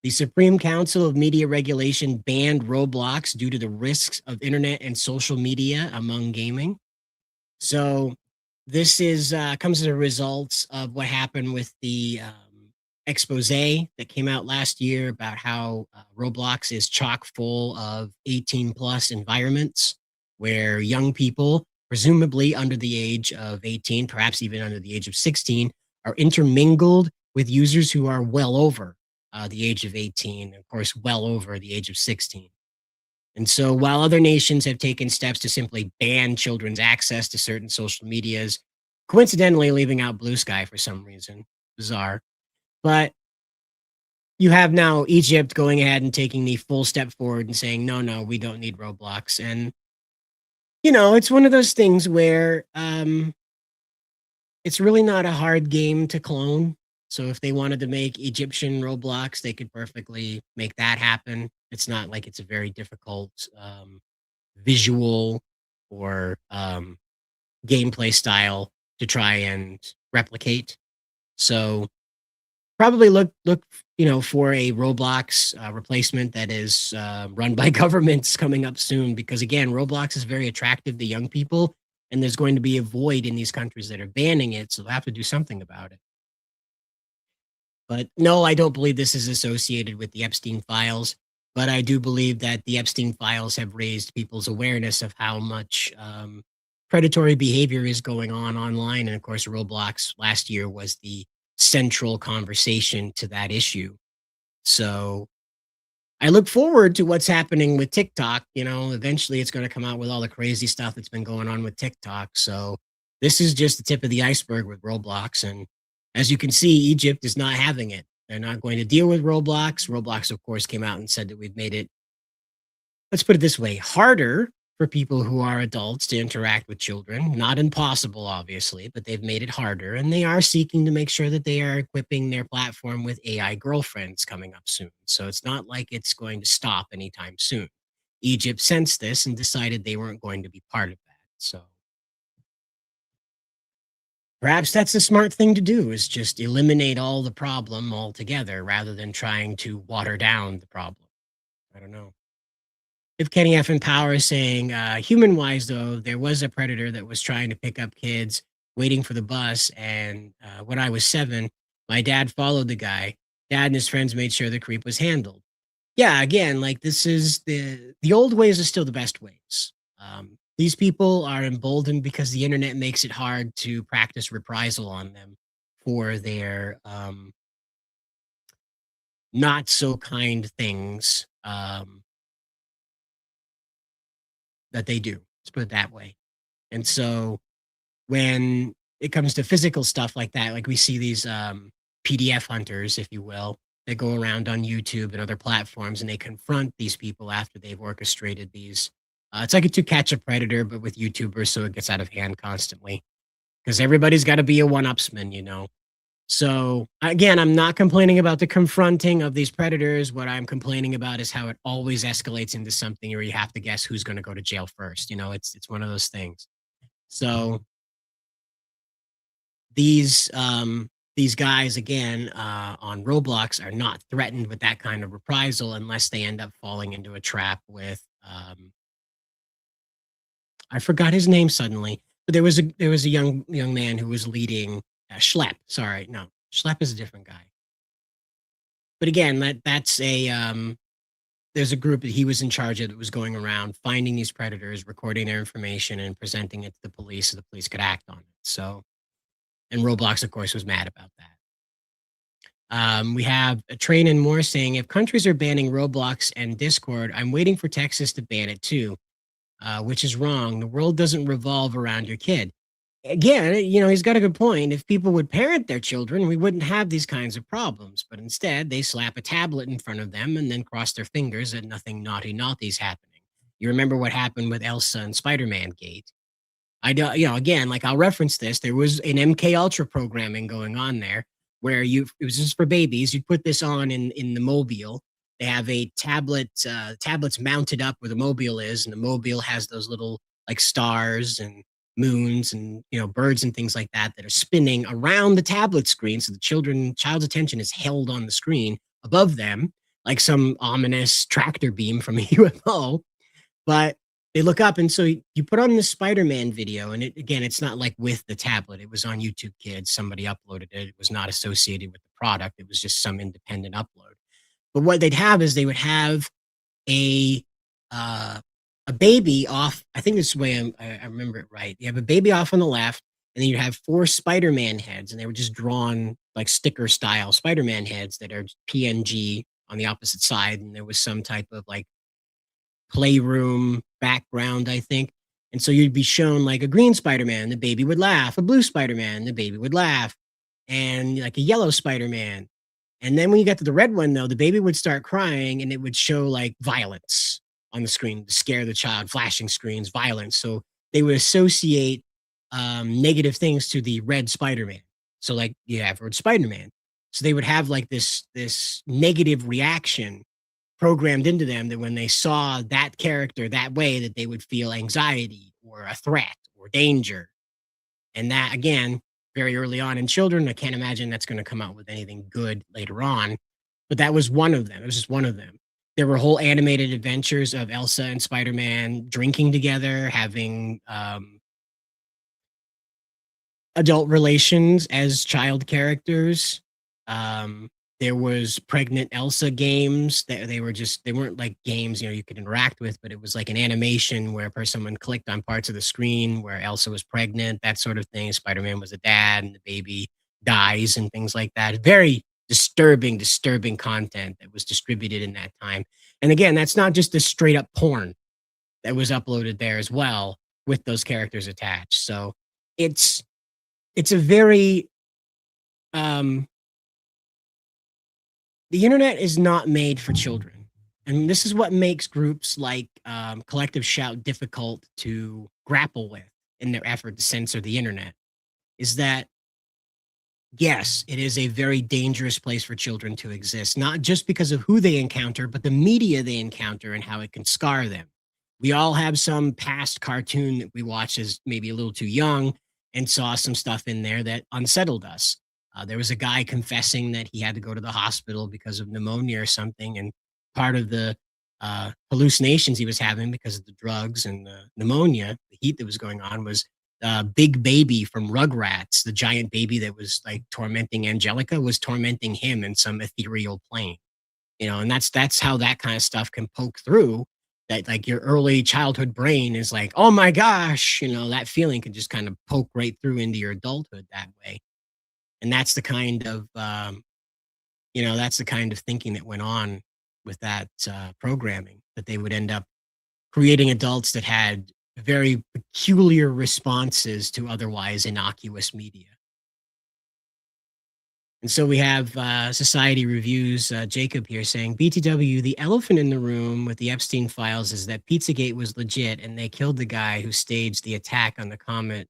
The Supreme Council of Media Regulation banned Roblox due to the risks of internet and social media among gaming. So This is comes as a result of what happened with the expose that came out last year about how Roblox is chock full of 18 plus environments where young people, presumably under the age of 18, perhaps even under the age of 16, are intermingled with users who are well over the age of 18, of course, well over the age of 16. And so while other nations have taken steps to simply ban children's access to certain social medias, coincidentally leaving out Blue Sky for some reason, bizarre. But you have now Egypt going ahead and taking the full step forward and saying, no, no, we don't need Roblox. And, it's one of those things where it's really not a hard game to clone. So if they wanted to make Egyptian Roblox, they could perfectly make that happen. It's not like it's a very difficult visual or gameplay style to try and replicate. So probably look for a Roblox replacement that is run by governments coming up soon, because again, Roblox is very attractive to young people, and there's going to be a void in these countries that are banning it, so they'll have to do something about it. But no, I don't believe this is associated with the Epstein files, but I do believe that the Epstein files have raised people's awareness of how much predatory behavior is going on online. And of course, Roblox last year was the central conversation to that issue. So I look forward to what's happening with TikTok. Eventually it's going to come out with all the crazy stuff that's been going on with TikTok. So this is just the tip of the iceberg with Roblox. And as you can see, Egypt is not having it. They're not going to deal with Roblox. Roblox, of course, came out and said that we've made it, let's put it this way, harder for people who are adults to interact with children. Not impossible, obviously, but they've made it harder. And they are seeking to make sure that they are equipping their platform with AI girlfriends coming up soon. So it's not like it's going to stop anytime soon. Egypt sensed this and decided they weren't going to be part of that. So perhaps that's the smart thing to do, is just eliminate all the problem altogether rather than trying to water down the problem. I don't know. If Kenny F in Power is saying, human wise, though, there was a predator that was trying to pick up kids waiting for the bus. And when I was 7, my dad followed the guy. Dad and his friends made sure the creep was handled. Yeah, again, like this is the old ways are still the best ways. These people are emboldened because the internet makes it hard to practice reprisal on them for their not so kind things. That they do. Let's put it that way. And so when it comes to physical stuff like that, like we see these PDF hunters, if you will, that go around on YouTube and other platforms, and they confront these people after they've orchestrated these. It's like a To Catch a Predator, but with YouTubers, so it gets out of hand constantly. Because everybody's got to be a one-upsman. So again, I'm not complaining about the confronting of these predators. What I'm complaining about is how it always escalates into something where you have to guess who's going to go to jail first. It's one of those things. So these guys again on Roblox are not threatened with that kind of reprisal unless they end up falling into a trap with I forgot his name suddenly, but there was a young man who was leading Schlepp. Sorry, no, Schlepp is a different guy. But again, that's there's a group that he was in charge of that was going around finding these predators, recording their information, and presenting it to the police so the police could act on it. So, and Roblox, of course, was mad about that. We have a Train and More saying, if countries are banning Roblox and Discord, I'm waiting for Texas to ban it too, which is wrong. The world doesn't revolve around your kid. Again, he's got a good point. If people would parent their children, we wouldn't have these kinds of problems. But instead, they slap a tablet in front of them and then cross their fingers that nothing naughty is happening. You remember what happened with Elsa and Spider-Man Gate. I do, again, like I'll reference this. There was an MK Ultra programming going on there where it was just for babies. You'd put this on in the mobile. They have a tablets mounted up where the mobile is, and the mobile has those little like stars and moons and birds and things like that are spinning around the tablet screen, so the child's attention is held on the screen above them like some ominous tractor beam from a UFO. But they look up, and so you put on the Spider-Man video, and it's not like with the tablet. It was on YouTube Kids. Somebody uploaded it. It was not associated with the product. It was just some independent upload. But what they'd have is they would have a uh, a baby off. I think this is the way I remember it right. You have a baby off on the left, and then you have 4 Spider-Man heads, and they were just drawn like sticker style Spider-Man heads that are PNG on the opposite side, and there was some type of like playroom background, I think. And so you'd be shown like a green Spider-Man, the baby would laugh, a blue Spider-Man, the baby would laugh, and like a yellow Spider-Man. And then when you got to the red one, though, the baby would start crying and it would show like violence on the screen to scare the child, flashing screens, violence. So they would associate negative things to the red Spider-Man. So like the average Spider-Man. So they would have like this negative reaction programmed into them that when they saw that character that way, that they would feel anxiety or a threat or danger. And that, again, very early on in children, I can't imagine that's going to come out with anything good later on. But that was one of them. It was just one of them. There were whole animated adventures of Elsa and Spider-Man drinking together, having adult relations as child characters. There was pregnant Elsa games that they weren't like games, you could interact with, but it was like an animation where someone clicked on parts of the screen where Elsa was pregnant, that sort of thing. Spider-Man was a dad and the baby dies and things like that. Very disturbing content that was distributed in that time. And again, that's not just the straight up porn that was uploaded there as well with those characters attached. So it's a very the internet is not made for children. And this is what makes groups like Collective Shout difficult to grapple with in their effort to censor the internet. Is that, yes, it is a very dangerous place for children to exist, not just because of who they encounter, but the media they encounter and how it can scar them. We all have some past cartoon that we watched as maybe a little too young and saw some stuff in there that unsettled us. There was a guy confessing that he had to go to the hospital because of pneumonia or something, and part of the hallucinations he was having because of the drugs and the pneumonia, the heat that was going on, was Big Baby from Rugrats, the giant baby that was like tormenting Angelica, was tormenting him in some ethereal plane. And that's how that kind of stuff can poke through. That like your early childhood brain is like, oh my gosh, that feeling can just kind of poke right through into your adulthood that way. And that's the kind of thinking that went on with that programming, that they would end up creating adults that had very peculiar responses to otherwise innocuous media. And so we have Society Reviews, Jacob here saying, BTW, the elephant in the room with the Epstein files is that Pizzagate was legit and they killed the guy who staged the attack on the Comet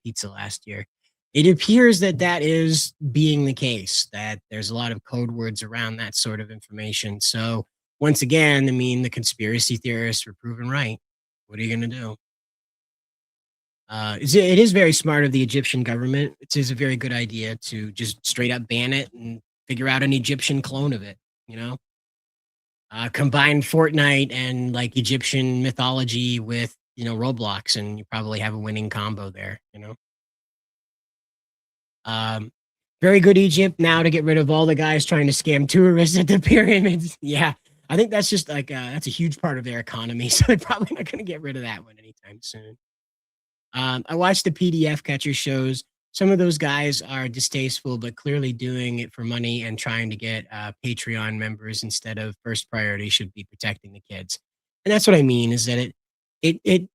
Pizza last year. It appears that is being the case, that there's a lot of code words around that sort of information. So once again, the conspiracy theorists were proven right. What are you going to do? It is very smart of the Egyptian government. It is a very good idea to just straight up ban it and figure out an Egyptian clone of it, combine Fortnite and like Egyptian mythology with, Roblox, and you probably have a winning combo there, Very good, Egypt, now to get rid of all the guys trying to scam tourists at the pyramids. Yeah, I think that's just like, that's a huge part of their economy. So they're probably not going to get rid of that one anytime soon. I watched the PDF catcher shows. Some of those guys are distasteful, but clearly doing it for money and trying to get Patreon members instead of first priority should be protecting the kids. And that's what I mean, is that it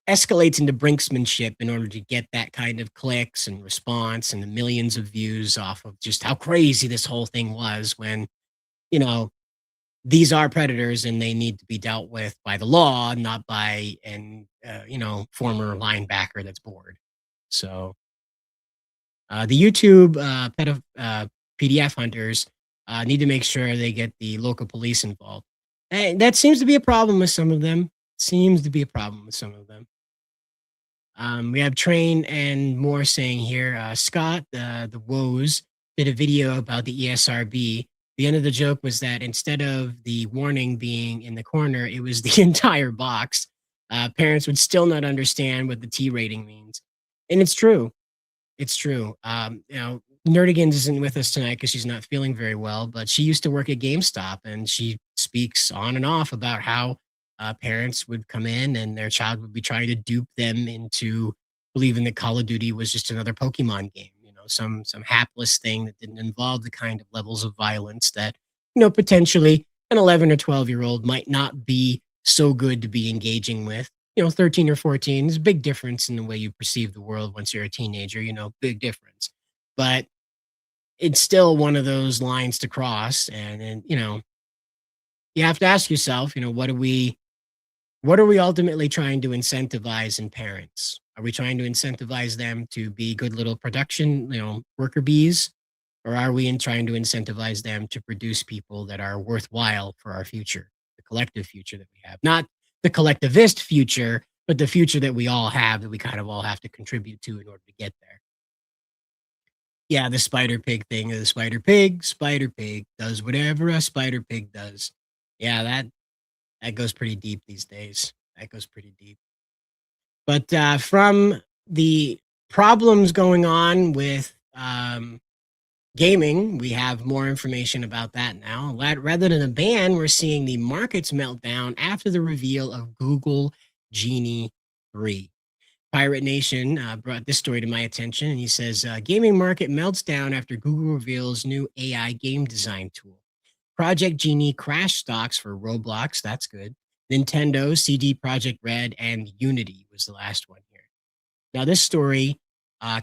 escalates into brinksmanship in order to get that kind of clicks and response and the millions of views off of just how crazy this whole thing was, when, these are predators and they need to be dealt with by the law, not by an former linebacker that's bored. So the YouTube PDF hunters need to make sure they get the local police involved. And that seems to be a problem with some of them. We have Train and more saying here, Scott, the Woes, did a video about the ESRB. The end of the joke was that instead of the warning being in the corner, it was the entire box. parents would still not understand what the T rating means. And it's true. It's true. Nerdigans isn't with us tonight because she's not feeling very well, but she used to work at GameStop and she speaks on and off about how parents would come in and their child would be trying to dupe them into believing that Call of Duty was just another Pokemon game, some hapless thing that didn't involve the kind of levels of violence that, potentially an 11 or 12-year-old might not be so good to be engaging with. 13 or 14 is a big difference in the way you perceive the world once you're a teenager, big difference. But it's still one of those lines to cross. And you have to ask yourself, what are we ultimately trying to incentivize in parents? Are we trying to incentivize them to be good little production, worker bees? Or are we trying to incentivize them to produce people that are worthwhile for our future, the collective future that we have? Not the collectivist future, but the future that we all have, that we kind of all have to contribute to in order to get there. Yeah, the spider pig thing, the spider pig does whatever a spider pig does. Yeah, that goes pretty deep these days. That goes pretty deep. But from the problems going on with gaming, we have more information about that now. Rather than a ban, we're seeing the markets melt down after the reveal of Google Genie 3. Pirate Nation brought this story to my attention, and he says, gaming market melts down after Google reveals new AI game design tool. Project Genie crashed stocks for Roblox, that's good. Nintendo, CD Projekt Red, and Unity was the last one here. Now, this story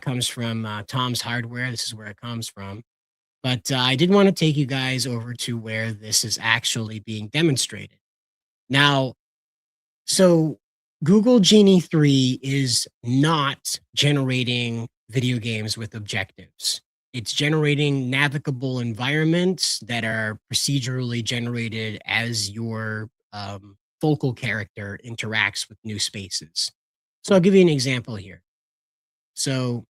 comes from Tom's Hardware. This is where it comes from. But I did want to take you guys over to where this is actually being demonstrated. Now, so Google Genie 3 is not generating video games with objectives. It's generating navigable environments that are procedurally generated as your focal character interacts with new spaces. So I'll give you an example here. So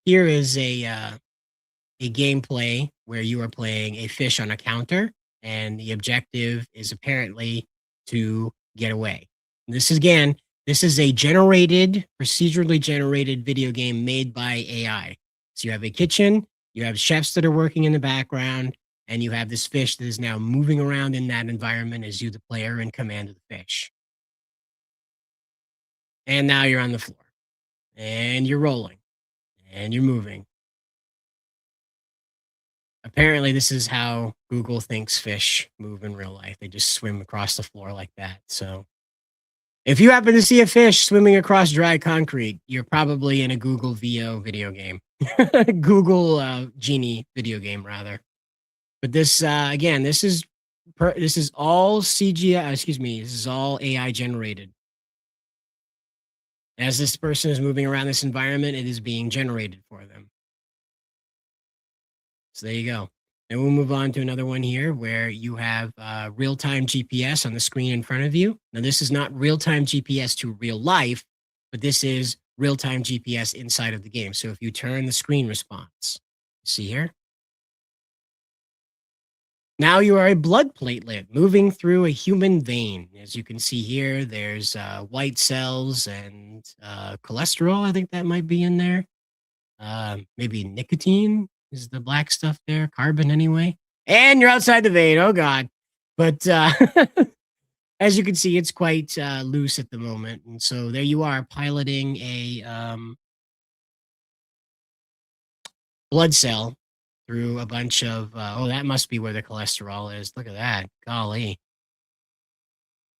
here is a gameplay where you are playing a fish on a counter, and the objective is apparently to get away. And this is a procedurally generated video game made by AI. So you have a kitchen, you have chefs that are working in the background, and you have this fish that is now moving around in that environment as you, the player, in command of the fish. And now you're on the floor, and you're rolling, and you're moving. Apparently, this is how Google thinks fish move in real life. They just swim across the floor like that. So if you happen to see a fish swimming across dry concrete, you're probably in a Google VO video game. Google Genie video game, rather. But this, again, this is all CGI, this is all AI generated. As this person is moving around this environment, it is being generated for them. So there you go. And we'll move on to another one here where you have real-time GPS on the screen in front of you. Now, this is not real-time GPS to real life, but this is real-time GPS inside of the game. So if you turn the screen response, see here? Now you are a blood platelet moving through a human vein. As you can see here, there's white cells and cholesterol. I think that might be in there. Maybe nicotine is the black stuff there, carbon anyway. And you're outside the vein. Oh, God. But as you can see, it's quite loose at the moment. And so there you are piloting a blood cell through a bunch of, that must be where the cholesterol is. Look at that. Golly.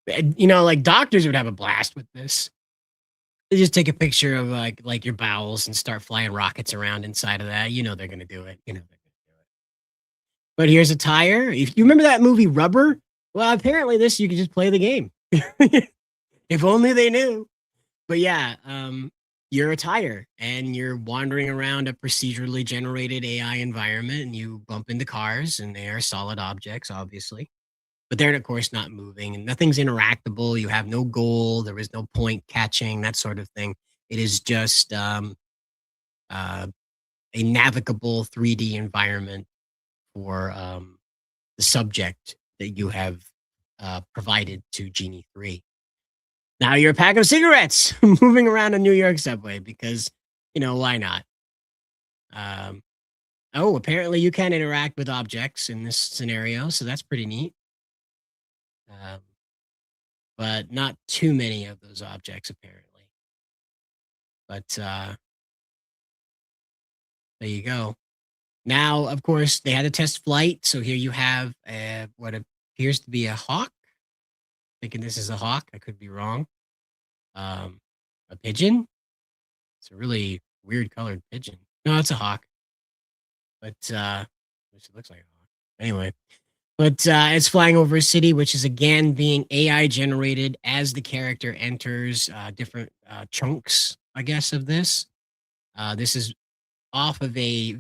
Like doctors would have a blast with this. They just take a picture of like your bowels and start flying rockets around inside of that. They're going to do it. But here's a tire. If you remember that movie Rubber, well, apparently you can just play the game. If only they knew. But yeah, you're a tire and you're wandering around a procedurally generated AI environment, and you bump into cars, and they are solid objects, obviously. But they're, of course, not moving, and nothing's interactable. You have no goal. There is no point catching, that sort of thing. It is just a navigable 3D environment for the subject that you have provided to Genie 3. Now you're a pack of cigarettes moving around a New York subway because, why not? Oh, apparently you can interact with objects in this scenario, so that's pretty neat. But not too many of those objects, apparently. But there you go. Now, of course, they had a test flight, so here you have what appears to be a hawk. Thinking this is a hawk, I could be wrong. A pigeon. It's a really weird colored pigeon. No, it's a hawk. But which it looks like a hawk. Anyway, but it's flying over a city, which is again being AI generated as the character enters different chunks, I guess, of this. This is off of a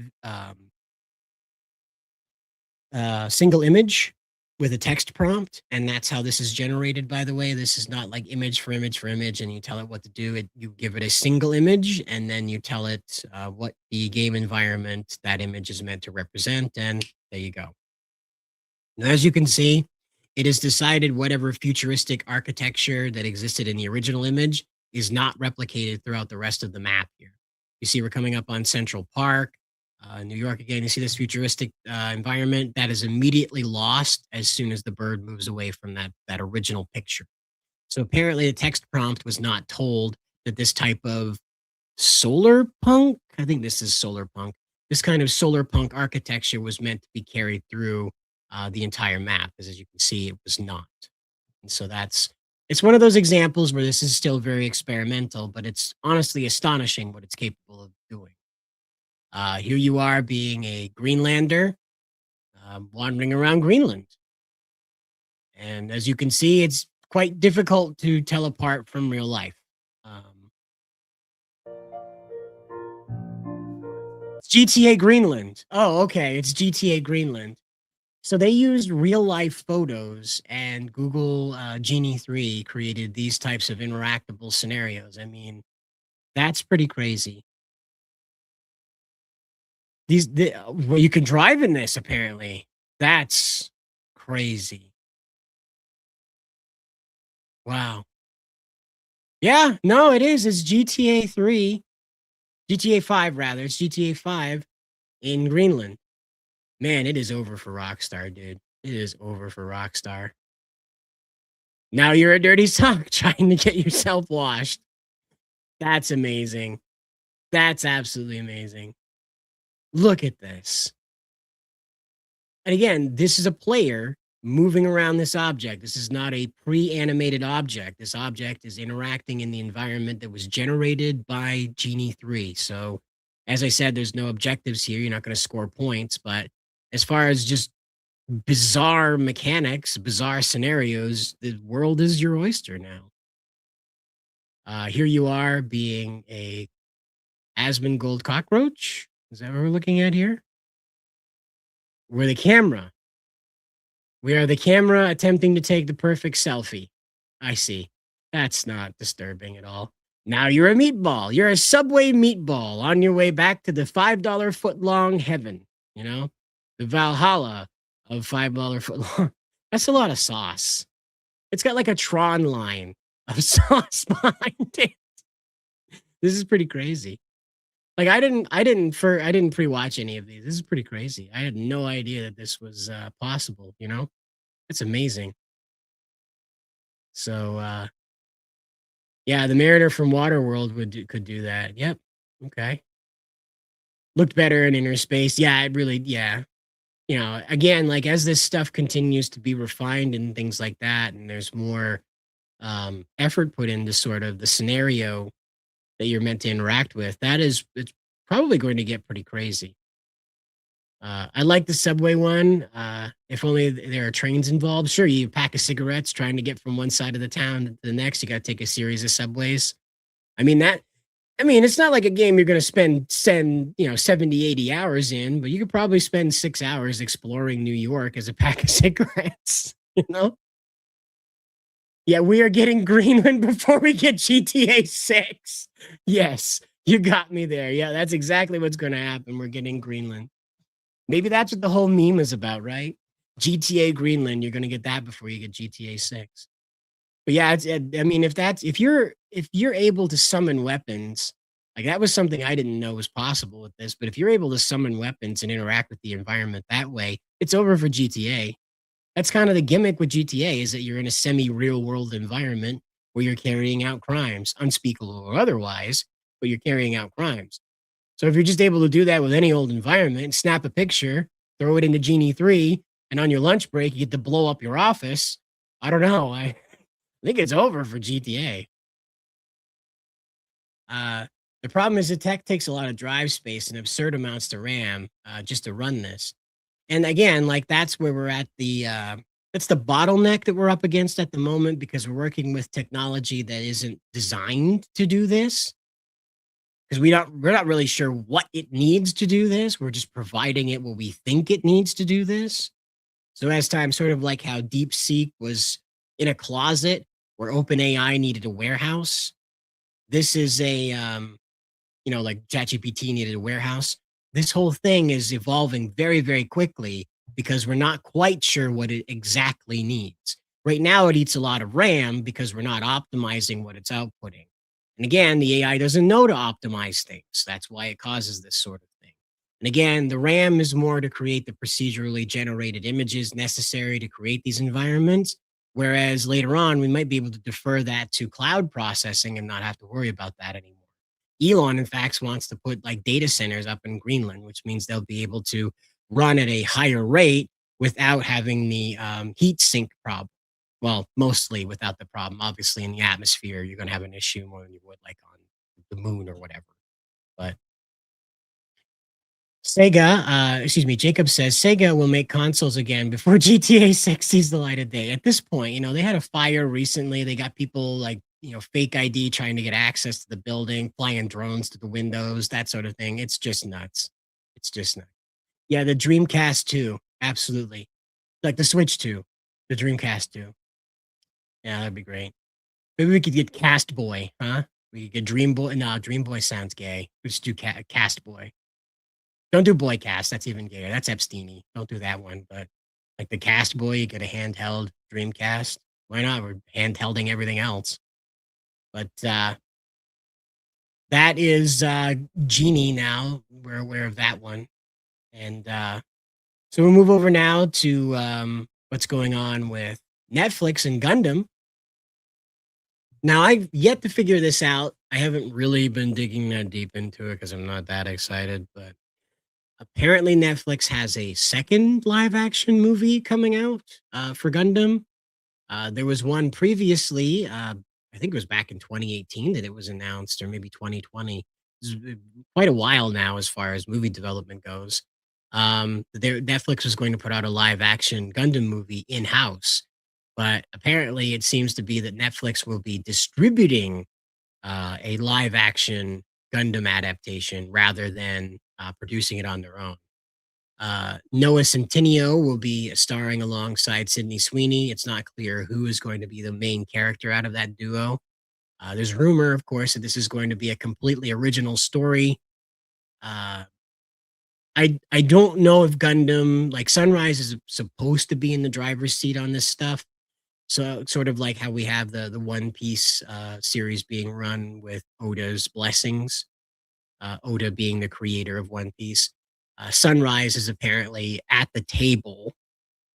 single image with a text prompt, and that's how this is generated, by the way. This is not like image for image for image, and you tell it what to do. You give it a single image, and then you tell it what the game environment that image is meant to represent, and there you go. Now, as you can see, it has decided whatever futuristic architecture that existed in the original image is not replicated throughout the rest of the map here. You see we're coming up on Central Park, New York again. You see this futuristic environment that is immediately lost as soon as the bird moves away from that original picture. So apparently the text prompt was not told that this type of solar punk, I think this is solar punk, this kind of solar punk architecture was meant to be carried through the entire map, as you can see, it was not. And so it's one of those examples where this is still very experimental, but it's honestly astonishing what it's capable of doing. Here you are being a Greenlander wandering around Greenland. And as you can see, it's quite difficult to tell apart from real life. It's GTA Greenland. Oh, okay. It's GTA Greenland. So they used real life photos, and Google Genie 3 created these types of interactable scenarios. I mean, that's pretty crazy. Well, you can drive in this, apparently. That's crazy. Wow. Yeah, no, it is. It's GTA 3, GTA 5 rather. It's GTA 5 in Greenland. Man, it is over for Rockstar, dude. It is over for Rockstar. Now you're a dirty sock trying to get yourself washed. That's amazing. That's absolutely amazing. Look at this. And again, this is a player moving around this object. This is not a pre-animated object. This object is interacting in the environment that was generated by Genie 3. So, as I said, there's no objectives here. You're not going to score points. But as far as just bizarre mechanics, bizarre scenarios, the world is your oyster now. Here you are being a Asmongold cockroach. Is that what we're looking at here? We're the camera. We are the camera attempting to take the perfect selfie. I see. That's not disturbing at all. Now you're a meatball. You're a Subway meatball on your way back to the $5 footlong heaven. The Valhalla of $5 footlong. That's a lot of sauce. It's got like a Tron line of sauce behind it. This is pretty crazy. Like I didn't pre-watch any of these. This is pretty crazy. I had no idea that this was possible, It's amazing. So yeah, the Mariner from Waterworld could do that. Yep. Okay. Looked better in inner space. Yeah, it really, yeah. Again, like as this stuff continues to be refined and things like that, and there's more effort put into sort of the scenario that you're meant to interact with, it's probably going to get pretty crazy. I like the subway one. If only there are trains involved. Sure, you pack of cigarettes trying to get from one side of the town to the next. You got to take a series of subways. I mean, it's not like a game you're going to spend 70, 80 hours in, but you could probably spend 6 hours exploring New York as a pack of cigarettes, Yeah, we are getting Greenland before we get GTA 6. Yes, you got me there. Yeah, that's exactly what's going to happen. We're getting Greenland. Maybe that's what the whole meme is about, right? GTA Greenland, you're going to get that before you get GTA 6. But yeah, I mean, if you're able to summon weapons, like that was something I didn't know was possible with this. But if you're able to summon weapons and interact with the environment that way, it's over for GTA. That's kind of the gimmick with GTA is that you're in a semi-real world environment where you're carrying out crimes, unspeakable or otherwise, but you're carrying out crimes. So if you're just able to do that with any old environment, snap a picture, throw it into Genie 3, and on your lunch break, you get to blow up your office. I don't know. I think it's over for GTA. Uh, the problem is the tech takes a lot of drive space and absurd amounts to RAM just to run this. And again, like that's where we're at that's the bottleneck that we're up against at the moment because we're working with technology that isn't designed to do this. Because we're not really sure what it needs to do this. We're just providing it what we think it needs to do this. So as time, sort of like how DeepSeek was in a closet where OpenAI needed a warehouse. This is like ChatGPT needed a warehouse. This whole thing is evolving very, very quickly because we're not quite sure what it exactly needs. Right now, it eats a lot of RAM because we're not optimizing what it's outputting. And again, the AI doesn't know to optimize things. That's why it causes this sort of thing. And again, the RAM is more to create the procedurally generated images necessary to create these environments. Whereas later on, we might be able to defer that to cloud processing and not have to worry about that anymore. Elon, in fact, wants to put like data centers up in Greenland, which means they'll be able to run at a higher rate without having the heat sink problem. Well, mostly without the problem. Obviously, in the atmosphere, you're going to have an issue more than you would like on the moon or whatever. But Jacob says Sega will make consoles again before GTA 6 sees the light of day. At this point, they had a fire recently. They got people like, fake ID trying to get access to the building, flying drones to the windows, that sort of thing. It's just nuts. It's just nuts. Yeah, the Dreamcast 2. Absolutely. Like the Switch 2. The Dreamcast 2. Yeah, that'd be great. Maybe we could get Cast Boy, huh? We could get Dream Boy. No, Dream Boy sounds gay. Let's do Cast Boy. Don't do Boy Cast. That's even gayer. That's Epstein-y. Don't do that one. But like the Cast Boy, you get a handheld Dreamcast. Why not? We're handhelding everything else. But that is Genie now. We're aware of that one. And so we'll move over now to what's going on with Netflix and Gundam. Now, I've yet to figure this out. I haven't really been digging that deep into it because I'm not that excited. But apparently Netflix has a second live action movie coming out for Gundam. There was one previously, I think it was back in 2018 that it was announced, or maybe 2020. It's quite a while now as far as movie development goes. Netflix was going to put out a live action Gundam movie in-house, but apparently it seems to be that Netflix will be distributing a live action Gundam adaptation rather than producing it on their own. Noah Centineo will be starring alongside Sydney Sweeney. It's not clear who is going to be the main character out of that duo. There's rumor, of course, that this is going to be a completely original story. I don't know if Gundam, like Sunrise, is supposed to be in the driver's seat on this stuff. So sort of like how we have the One Piece series being run with Oda's blessings. Oda being the creator of One Piece. Sunrise is apparently at the table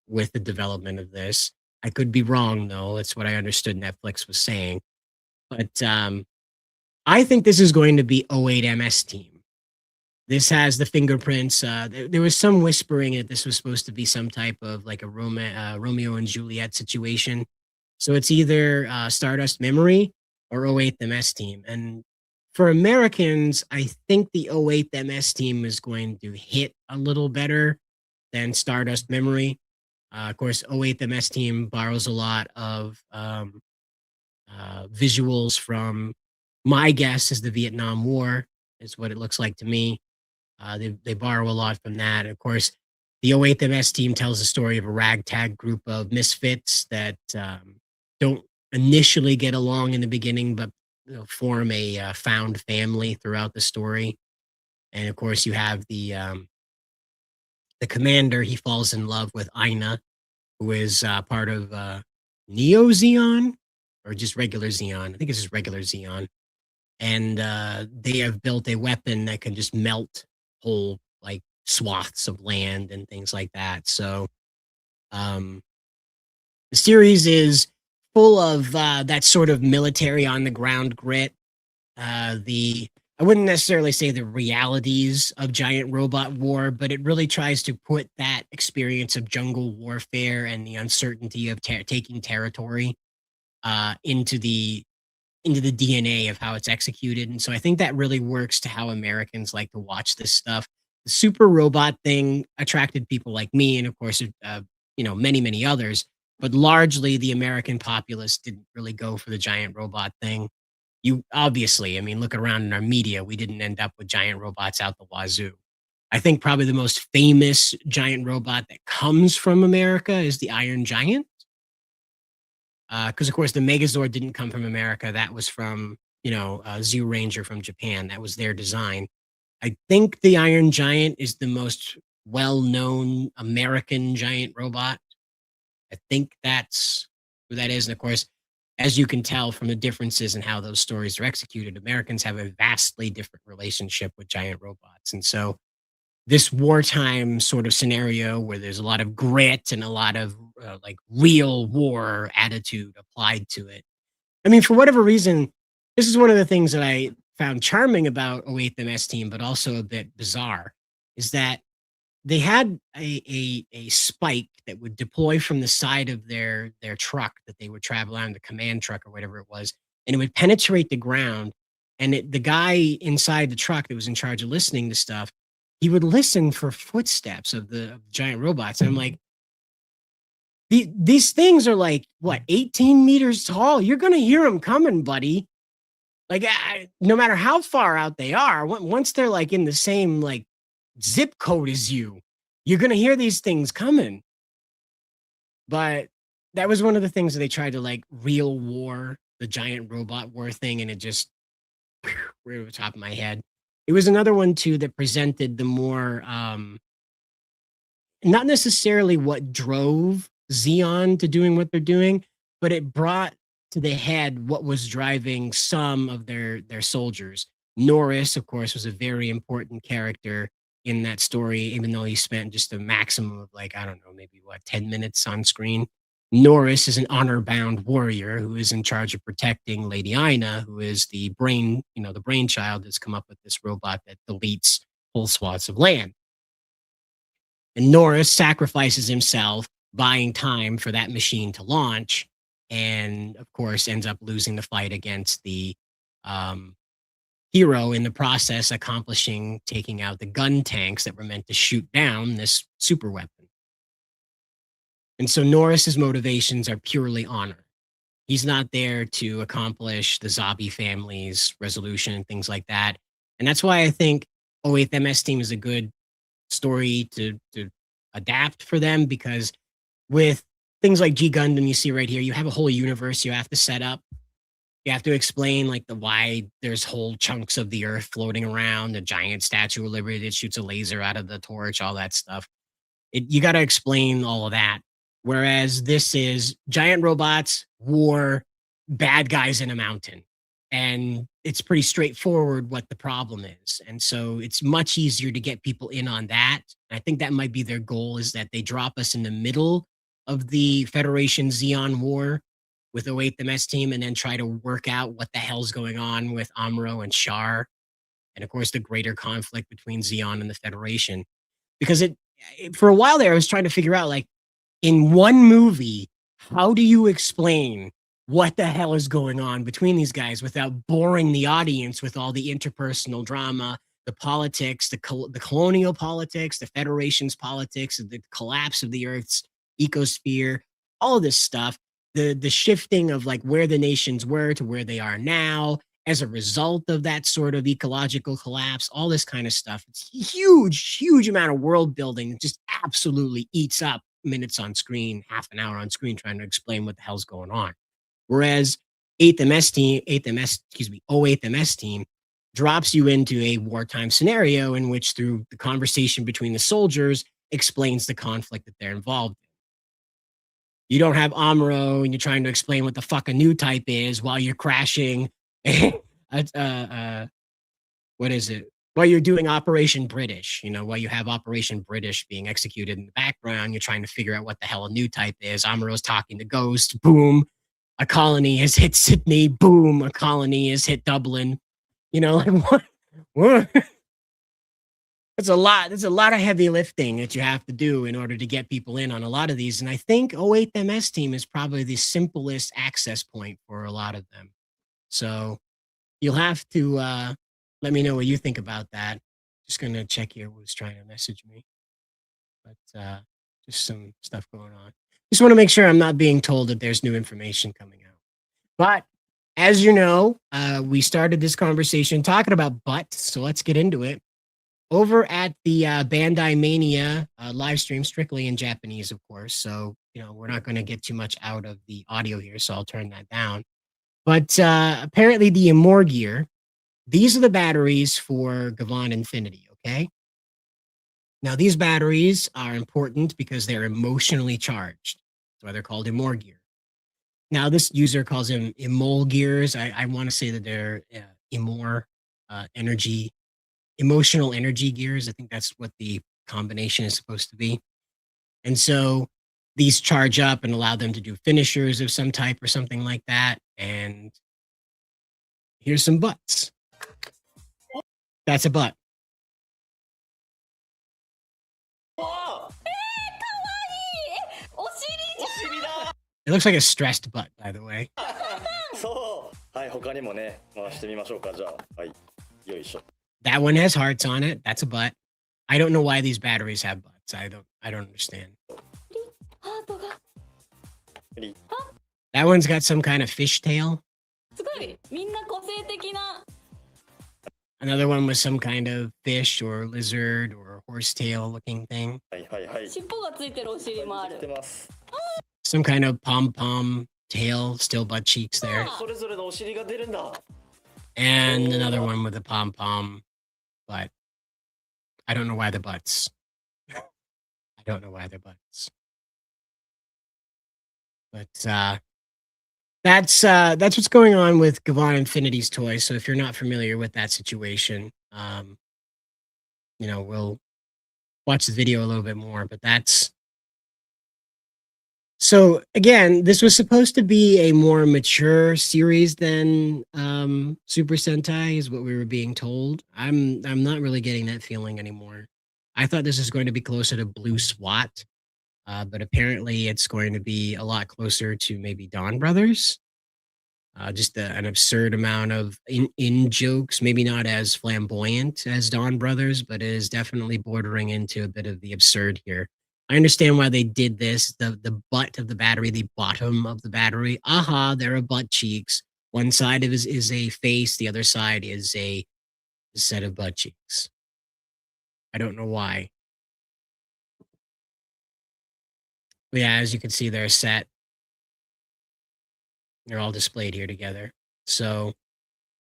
with the development of this. I could be wrong though. That's what I understood Netflix was saying. But I think this is going to be 08 MS Team. This has the fingerprints. There was some whispering that this was supposed to be some type of like a Romeo and Juliet situation. So it's either Stardust Memory or 08 MS Team. And for Americans, I think the 08 MS Team is going to hit a little better than Stardust Memory. Of course, 08 MS Team borrows a lot of visuals from, my guess is the Vietnam War, is what it looks like to me. They borrow a lot from that. Of course, the 08 MS Team tells the story of a ragtag group of misfits that don't initially get along in the beginning, but form a found family throughout the story. And of course, you have the commander. He falls in love with Aina, who is part of Neo Zeon. or just regular Xeon. I think it's just regular Xeon. And they have built a weapon that can just melt whole like swaths of land and things like that. So um, the series is full of that sort of military on the ground grit. The I wouldn't necessarily say the realities of giant robot war, but it really tries to put that experience of jungle warfare and the uncertainty of taking territory into the DNA of how it's executed. And so I think that really works to how Americans like to watch this stuff. The super robot thing attracted people like me, and of course, many, many others. But largely, the American populace didn't really go for the giant robot thing. You obviously, I mean, look around in our media, we didn't end up with giant robots out the wazoo. I think probably the most famous giant robot that comes from America is the Iron Giant. Because of course the Megazord didn't come from America. That was from, Zoo Ranger from Japan. That was their design. I think the Iron Giant is the most well-known American giant robot. I think that's who that is. And of course, as you can tell from the differences in how those stories are executed, Americans have a vastly different relationship with giant robots. And so this wartime sort of scenario where there's a lot of grit and a lot of like real war attitude applied to it. I mean, for whatever reason, this is one of the things that I found charming about 08 MS Team, but also a bit bizarre, is that they had a spike that would deploy from the side of their truck that they would travel on, the command truck or whatever it was, and it would penetrate the ground. And the guy inside the truck that was in charge of listening to stuff, he would listen for footsteps of the giant robots. And I'm like, these things are like, what, 18 meters tall? You're going to hear them coming, buddy. Like, no matter how far out they are, once they're like in the same like zip code as you, you're going to hear these things coming. But that was one of the things that they tried to like real war, the giant robot war thing. And it just right over the top of my head. It was another one too that presented the more not necessarily what drove Xeon to doing what they're doing, but it brought to the head what was driving some of their soldiers. Norris, of course, was a very important character in that story, even though he spent just a maximum of like, I don't know, maybe 10 minutes on screen. Norris is an honor-bound warrior who is in charge of protecting Lady Ina, who is the brainchild that's come up with this robot that deletes whole swaths of land. And Norris sacrifices himself, buying time for that machine to launch, and of course ends up losing the fight against the hero in the process, accomplishing taking out the gun tanks that were meant to shoot down this super weapon. And so Norris's motivations are purely honor. He's not there to accomplish the Zabi family's resolution and things like that. And that's why I think 08 MS Team is a good story to adapt for them, because with things like G Gundam you see right here, you have a whole universe you have to set up. You have to explain like the why there's whole chunks of the earth floating around, a giant Statue of Liberty that shoots a laser out of the torch, all that stuff. You got to explain all of that. Whereas this is giant robots, war, bad guys in a mountain. And it's pretty straightforward what the problem is. And so it's much easier to get people in on that. And I think that might be their goal, is that they drop us in the middle of the Federation Xeon war with 08 MS Team, and then try to work out what the hell's going on with Amuro and Char. And of course, the greater conflict between Xeon and the Federation. Because for a while there, I was trying to figure out, like, in one movie, how do you explain what the hell is going on between these guys without boring the audience with all the interpersonal drama, the politics, the colonial politics, the Federation's politics, the collapse of the Earth's ecosphere, all of this stuff, the shifting of like where the nations were to where they are now as a result of that sort of ecological collapse, all this kind of stuff. It's huge amount of world building. It just absolutely eats up minutes on screen, half an hour on screen, trying to explain what the hell's going on. Whereas 08 MS Team drops you into a wartime scenario in which, through the conversation between the soldiers, explains the conflict that they're involved in. You don't have Amuro and you're trying to explain what the fuck a new type is while you're crashing. What is it? While you're doing Operation British, while you have Operation British being executed in the background, you're trying to figure out what the hell a new type is. Amuro's talking to Ghost. Boom. A colony has hit Sydney. Boom. A colony has hit Dublin. Like what? It's a lot. There's a lot of heavy lifting that you have to do in order to get people in on a lot of these. And I think 08MS team is probably the simplest access point for a lot of them. So you'll have to let me know what you think about that. Just going to check here who's trying to message me. But just some stuff going on. Just want to make sure I'm not being told that there's new information coming out. But as you know, we started this conversation talking about butts. So let's get into it. Over at the Bandai Mania live stream, strictly in Japanese, of course. So, we're not going to get too much out of the audio here, so I'll turn that down. But apparently the Amor gear, these are the batteries for Gavan Infinity, okay? Now, these batteries are important because they're emotionally charged. That's why they're called Amor gear. Now, this user calls them Emol gears. I want to say that they're Amor energy, emotional energy gears. I think that's what the combination is supposed to be. And so these charge up and allow them to do finishers of some type or something like that. And here's some butts. That's a butt. It looks like a stressed butt, by the way. That one has hearts on it. That's a butt. I don't know why these batteries have butts. I don't understand. That one's got some kind of fishtail. Another one was some kind of fish or lizard or horsetail looking thing. Some kind of pom-pom tail, still butt cheeks there. And another one with a pom-pom butt. I don't know why the butts. I don't know why they're butts. But that's what's going on with Gavan Infinity's toy. So if you're not familiar with that situation, we'll watch the video a little bit more. But that's so again, this was supposed to be a more mature series than Super Sentai, is what we were being told. I'm not really getting that feeling anymore. I thought this was going to be closer to Blue SWAT, but apparently it's going to be a lot closer to maybe Dawn Brothers. Just an absurd amount of in jokes, maybe not as flamboyant as Dawn Brothers, but it is definitely bordering into a bit of the absurd here. I understand why they did this. The butt of the battery, the bottom of the battery. Aha, there are butt cheeks. One side of it is a face, the other side is a set of butt cheeks. I don't know why. But yeah, as you can see, they're set. They're all displayed here together. So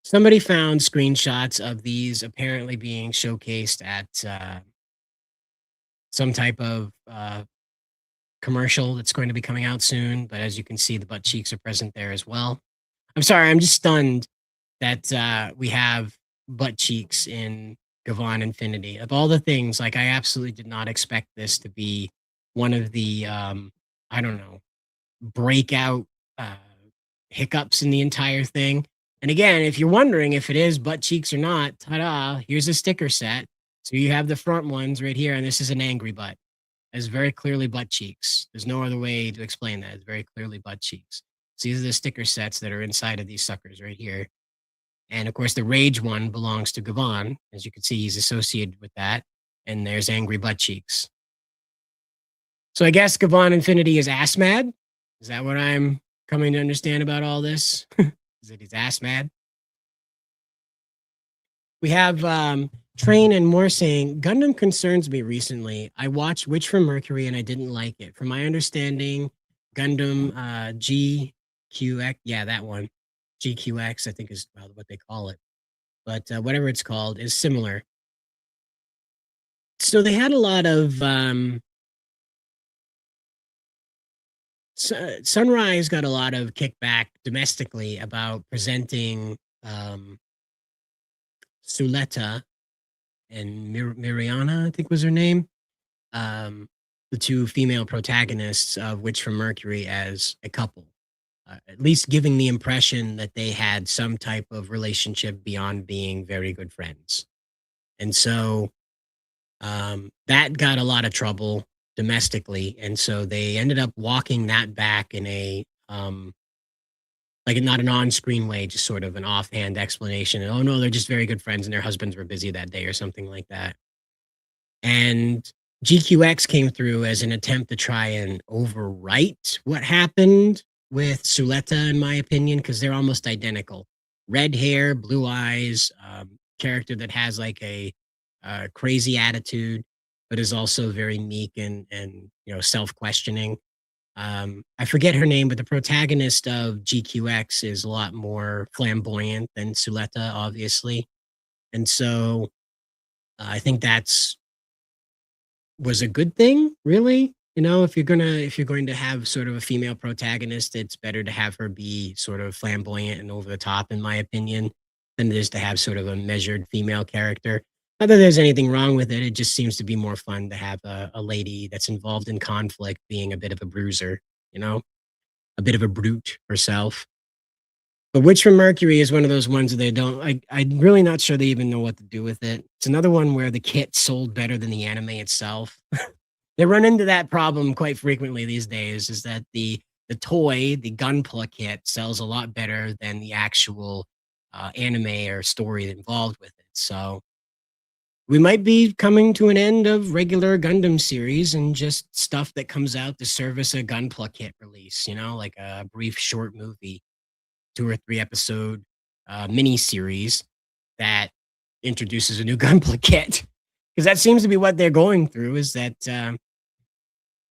somebody found screenshots of these apparently being showcased at some type of commercial that's going to be coming out soon. But as you can see, the butt cheeks are present there as well. I'm sorry, I'm just stunned that we have butt cheeks in Gavan Infinity. Of all the things, like I absolutely did not expect this to be one of the, I don't know, breakout hiccups in the entire thing. And again, if you're wondering if it is butt cheeks or not, ta-da, here's a sticker set. So you have the front ones right here, and this is an angry butt. It's very clearly butt cheeks. There's no other way to explain that. It's very clearly butt cheeks. So these are the sticker sets that are inside of these suckers right here. And of course, the rage one belongs to Gavan. As you can see, he's associated with that. And there's angry butt cheeks. So I guess Gavan Infinity is ass mad. Is that what I'm coming to understand about all this? Is that he's ass mad? We have Train and More saying, Gundam concerns me recently. I watched Witch from Mercury and I didn't like it. From my understanding, Gundam GQX, yeah, that one. GQX, I think is what they call it. But whatever it's called is similar. So they had a lot of Sunrise got a lot of kickback domestically about presenting Suleta and Miriana, I think was her name, the two female protagonists of Witch from Mercury, as a couple. At least giving the impression that they had some type of relationship beyond being very good friends. And so that got a lot of trouble domestically. And so they ended up walking that back in a like not an on-screen way, just sort of an offhand explanation. And, oh no, they're just very good friends and their husbands were busy that day or something like that. And GQX came through as an attempt to try and overwrite what happened with Suleta, in my opinion, because they're almost identical. Red hair, blue eyes, character that has like a crazy attitude, but is also very meek and self-questioning. I forget her name, but the protagonist of GQX is a lot more flamboyant than Suleta, obviously. And so I think that's was a good thing, really. If you're going to have sort of a female protagonist, it's better to have her be sort of flamboyant and over the top, in my opinion, than it is to have sort of a measured female character. Not that there's anything wrong with it. It just seems to be more fun to have a lady that's involved in conflict being a bit of a bruiser, a bit of a brute herself. But Witch from Mercury is one of those ones that they don't. I'm really not sure they even know what to do with it. It's another one where the kit sold better than the anime itself. They run into that problem quite frequently these days. Is that the toy, the Gunpla kit, sells a lot better than the actual anime or story involved with it. So we might be coming to an end of regular Gundam series and just stuff that comes out to service a Gunpla kit release. Like a brief short movie, 2 or 3 episode mini series that introduces a new Gunpla kit, because that seems to be what they're going through. Is that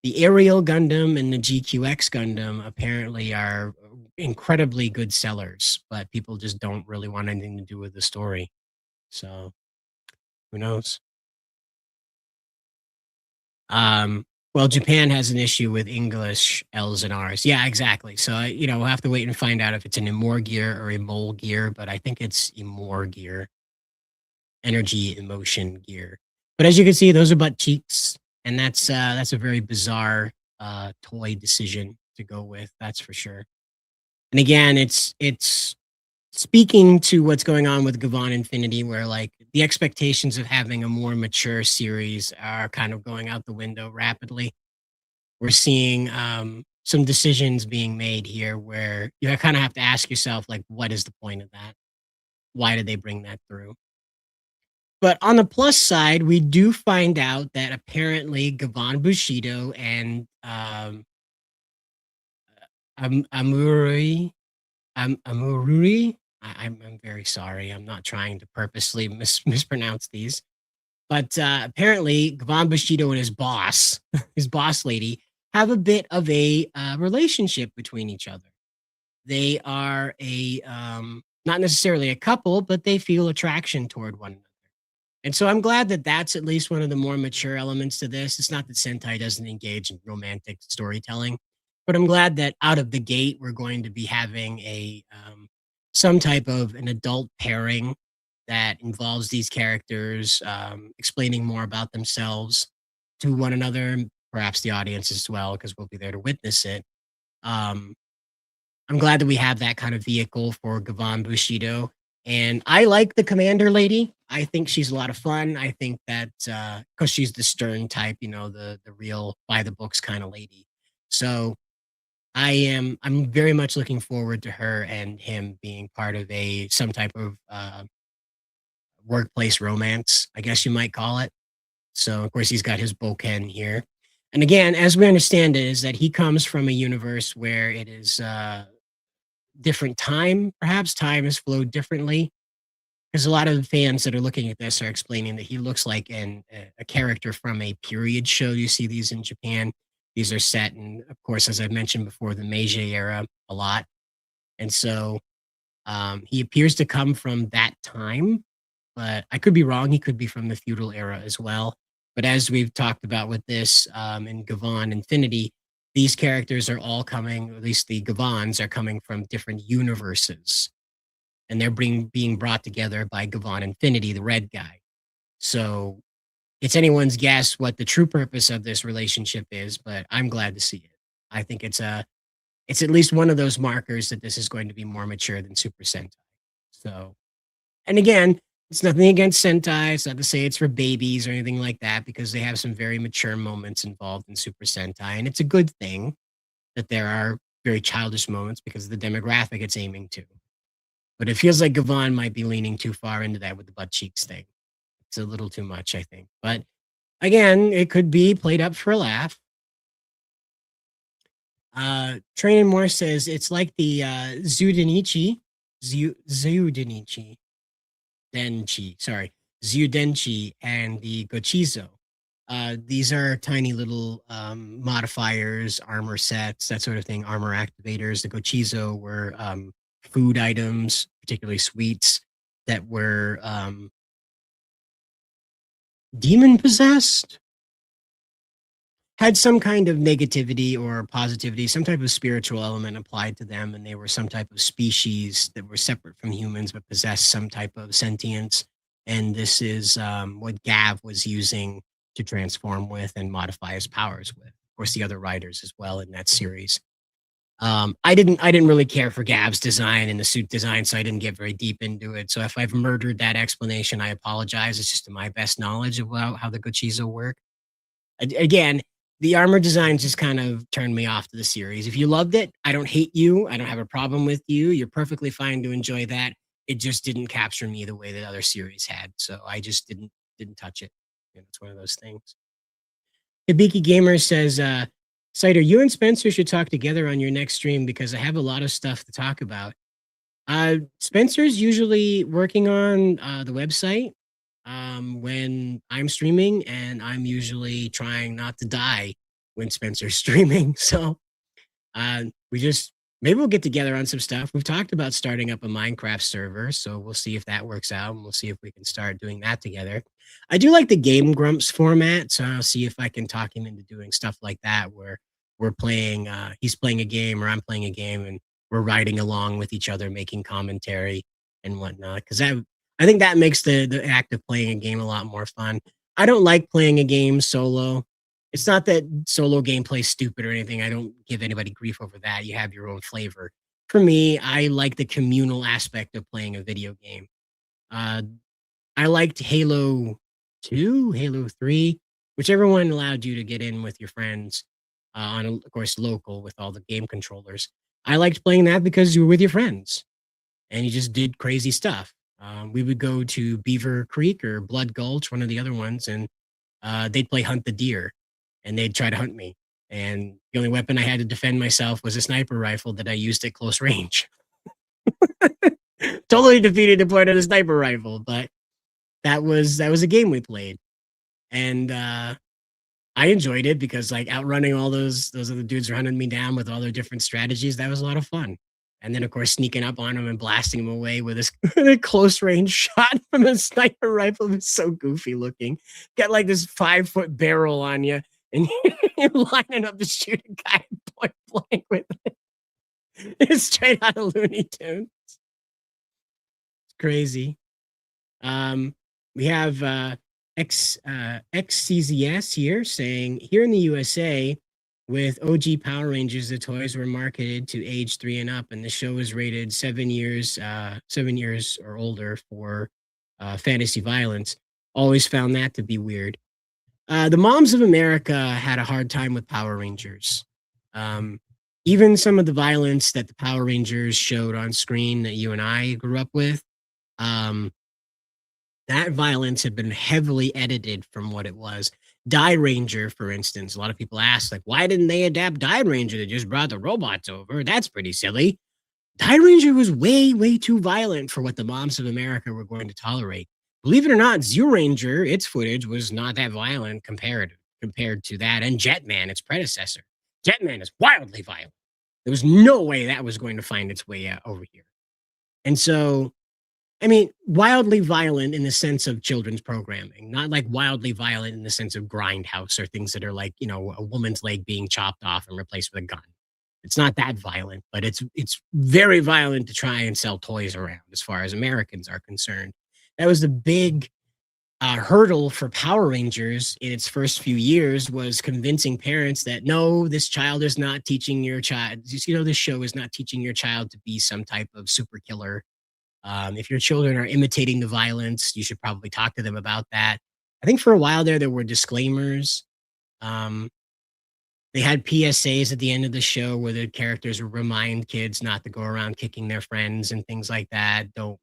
the Aerial Gundam and the GQX Gundam apparently are incredibly good sellers, but people just don't really want anything to do with the story. So who knows? Well, Japan has an issue with English L's and R's. Yeah, exactly. So, we'll have to wait and find out if it's an Emor gear or a mole gear, but I think it's Emor gear, energy emotion gear. But as you can see, those are butt cheeks, and that's a very bizarre toy decision to go with. That's for sure. And again, it's speaking to what's going on with Gavan Infinity, where like the expectations of having a more mature series are kind of going out the window rapidly. We're seeing some decisions being made here where you kind of have to ask yourself, like, what is the point of that? Why did they bring that through? But on the plus side, we do find out that apparently Gavan Bushido and Amuri Amururi. I'm very sorry. I'm not trying to purposely mispronounce these. But apparently, Gavan Bushido and his boss, his boss lady, have a bit of a relationship between each other. They are not necessarily a couple, but they feel attraction toward one another. And so I'm glad that that's at least one of the more mature elements to this. It's not that Sentai doesn't engage in romantic storytelling, but I'm glad that out of the gate we're going to be having a some type of an adult pairing that involves these characters explaining more about themselves to one another, perhaps the audience as well, because we'll be there to witness it. Um, I'm glad that we have that kind of vehicle for Gavan Bushido. And I like the commander lady. I think she's a lot of fun. I think that because she's the stern type, the real by the books kind of lady. So I'm very much looking forward to her and him being part of some type of workplace romance, I guess you might call it. So of course he's got his Boken here. And again, as we understand it, is that he comes from a universe where it is different time. Perhaps time has flowed differently. Because a lot of fans that are looking at this are explaining that he looks like a character from a period show. You see these in Japan. These are set in, of course, as I mentioned before, the Meiji era a lot. And so he appears to come from that time, but I could be wrong. He could be from the feudal era as well. But as we've talked about with this in Gavan Infinity, these characters are all coming, at least the Gavans are coming from different universes. And they're being brought together by Gavan Infinity, the red guy. So it's anyone's guess what the true purpose of this relationship is, but I'm glad to see it. I think it's at least one of those markers that this is going to be more mature than Super Sentai. So, and again, it's nothing against Sentai. It's not to say it's for babies or anything like that, because they have some very mature moments involved in Super Sentai. And it's a good thing that there are very childish moments because of the demographic it's aiming to. But it feels like Gavan might be leaning too far into that with the butt cheeks thing. It's a little too much, I think. But again, it could be played up for a laugh. Train Moore says it's like the Zudenichi, Zudenchi, and the Gochizo. These are tiny little modifiers, armor sets, that sort of thing, armor activators. The Gochizo were food items, particularly sweets, that were demon possessed, had some kind of negativity or positivity, some type of spiritual element applied to them, and they were some type of species that were separate from humans but possessed some type of sentience. And this is what Gav was using to transform with and modify his powers with. Of course, the other writers as well in that series. I didn't really care for Gav's design and the suit design, so I didn't get very deep into it. So if I've murdered that explanation, I apologize. It's just to my best knowledge about how the Gochizo work. Again, the armor design just kind of turned me off to the series. If you loved it, I don't hate you. I don't have a problem with you. You're perfectly fine to enjoy that. It just didn't capture me the way that other series had. So I just didn't touch it. It's one of those things. Hibiki Gamer says, Cider, you and Spencer should talk together on your next stream because I have a lot of stuff to talk about. Spencer's usually working on the website when I'm streaming, and I'm usually trying not to die when Spencer's streaming. So maybe we'll get together on some stuff. We've talked about starting up a Minecraft server, so we'll see if that works out, and we'll see if we can start doing that together. I do like the Game Grumps format, so I'll see if I can talk him into doing stuff like that, where we're playing, he's playing a game or I'm playing a game, and we're riding along with each other, making commentary and whatnot. Because I think that makes the act of playing a game a lot more fun. I don't like playing a game solo. It's not that solo gameplay is stupid or anything. I don't give anybody grief over that. You have your own flavor. For me, I like the communal aspect of playing a video game. I liked Halo 2, Halo 3, whichever one allowed you to get in with your friends on, of course, local with all the game controllers. I liked playing that because you were with your friends and you just did crazy stuff. We would go to Beaver Creek or Blood Gulch, one of the other ones, and they'd play Hunt the Deer, and they'd try to hunt me. And the only weapon I had to defend myself was a sniper rifle that I used at close range. Totally defeated the point of the sniper rifle, but that was a game we played. And I enjoyed it because like outrunning all those other dudes who hunting me down with all their different strategies, that was a lot of fun. And then, of course, sneaking up on him and blasting him away with a close range shot from a sniper rifle was so goofy looking. Got like this 5-foot barrel on you, and you're lining up to shoot a guy point blank with it. It's straight out of Looney Tunes. It's crazy. We have XCZS here saying, here in the USA, with OG Power Rangers, the toys were marketed to age 3 and up, and the show was rated 7 years or older for fantasy violence. Always found that to be weird. The moms of America had a hard time with Power Rangers. Even some of the violence that the Power Rangers showed on screen that you and I grew up with, that violence had been heavily edited from what it was. Die Ranger, for instance, a lot of people ask, like, why didn't they adapt Die Ranger? They just brought the robots over. That's pretty silly. Die Ranger was way, way too violent for what the moms of America were going to tolerate. Believe it or not, Zeo Ranger, its footage was not that violent compared to that, and Jetman, its predecessor. Jetman is wildly violent. There was no way that was going to find its way out over here. And so I mean, wildly violent in the sense of children's programming, not like wildly violent in the sense of Grindhouse or things that are like, a woman's leg being chopped off and replaced with a gun. It's not that violent, but it's very violent to try and sell toys around as far as Americans are concerned. That was the big hurdle for Power Rangers in its first few years, was convincing parents that no, this child is not teaching your child. This show is not teaching your child to be some type of super killer. If your children are imitating the violence, you should probably talk to them about that. I think for a while there were disclaimers. Um, they had PSAs at the end of the show where the characters would remind kids not to go around kicking their friends and things like that. Don't,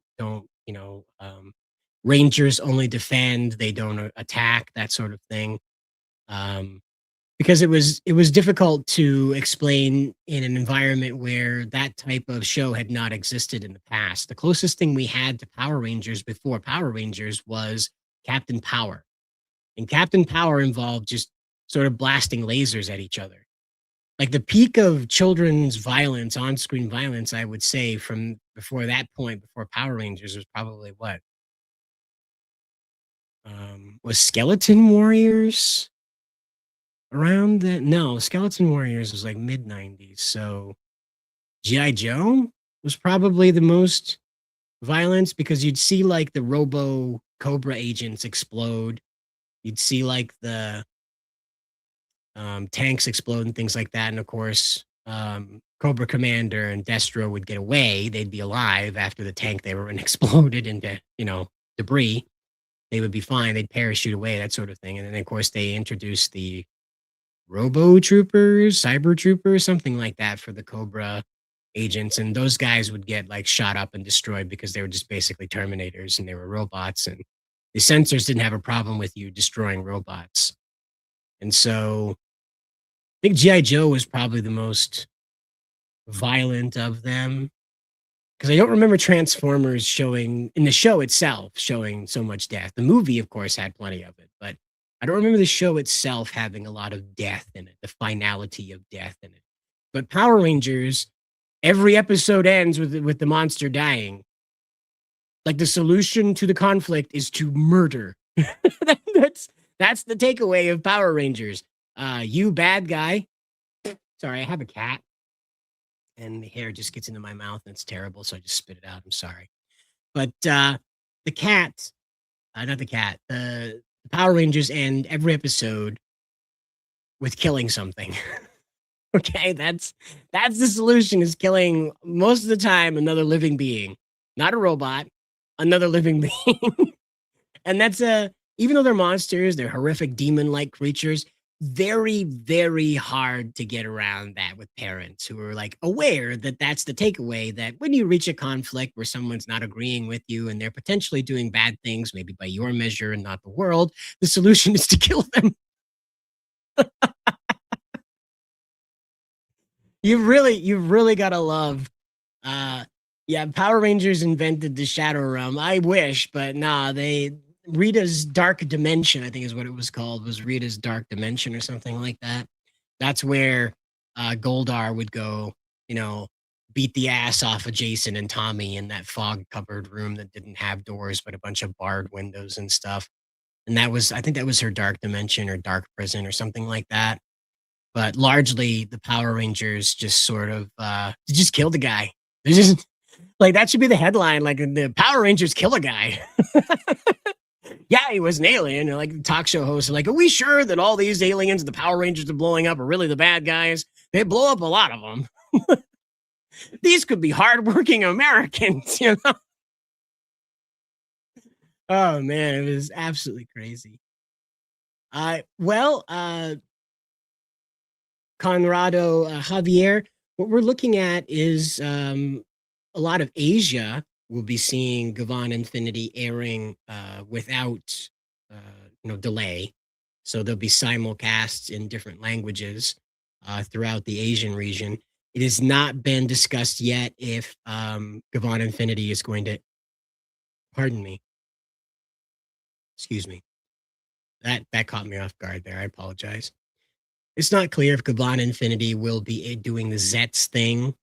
Rangers only defend, they don't attack, that sort of thing. Um, because it was difficult to explain in an environment where that type of show had not existed in the past. The closest thing we had to Power Rangers before Power Rangers was Captain Power. And Captain Power involved just sort of blasting lasers at each other. Like the peak of children's violence, on-screen violence, I would say from before that point, before Power Rangers, was probably what? Was Skeleton Warriors around that? No, Skeleton Warriors was like mid 90s. So G.I. Joe was probably the most violence, because you'd see like the Robo Cobra agents explode. You'd see like the tanks explode and things like that. And of course, Cobra Commander and Destro would get away. They'd be alive after the tank they were in exploded into, debris. They would be fine. They'd parachute away, that sort of thing. And then, of course, they introduced the Robo Troopers, Cyber Troopers, something like that for the Cobra agents. And those guys would get like shot up and destroyed because they were just basically Terminators and they were robots. And the sensors didn't have a problem with you destroying robots. And so I think G.I. Joe was probably the most violent of them, because I don't remember Transformers showing, in the show itself, showing so much death. The movie, of course, had plenty of it, but I don't remember the show itself having a lot of death in it, the finality of death in it. But Power Rangers, every episode ends with the monster dying. Like the solution to the conflict is to murder. that's the takeaway of Power Rangers. You bad guy. Sorry, I have a cat, and the hair just gets into my mouth and it's terrible, so I just spit it out. I'm sorry. But the cat, not the cat, the Power Rangers end every episode with killing something. Okay, that's the solution, is killing most of the time another living being, not a robot, another living being. And that's even though they're monsters, they're horrific demon-like creatures, very, very hard to get around that with parents who are like aware that that's the takeaway, that when you reach a conflict where someone's not agreeing with you and they're potentially doing bad things, maybe by your measure and not the world, the solution is to kill them. You've really got to love, yeah, Power Rangers invented the Shadow Realm. I wish, but nah, Rita's Dark Dimension, I think is what it was called, was Rita's Dark Dimension or something like that. That's where Goldar would go, beat the ass off of Jason and Tommy in that fog-covered room that didn't have doors, but a bunch of barred windows and stuff. And I think that was her Dark Dimension or Dark Prison or something like that. But largely, the Power Rangers just sort of just killed the guy. They just like, that should be the headline, like the Power Rangers kill a guy. Yeah, he was an alien. And like the talk show hosts are like, are we sure that all these aliens the Power Rangers are blowing up are really the bad guys? They blow up a lot of them. These could be hardworking Americans, Oh man, it was absolutely crazy. Well, Conrado, Javier, what we're looking at is a lot of Asia will be seeing Gavan Infinity airing without delay. So there'll be simulcasts in different languages throughout the Asian region. It has not been discussed yet if Gavan Infinity is going to, pardon me, excuse me. That caught me off guard there. I apologize. It's not clear if Gavan Infinity will be doing the Zets thing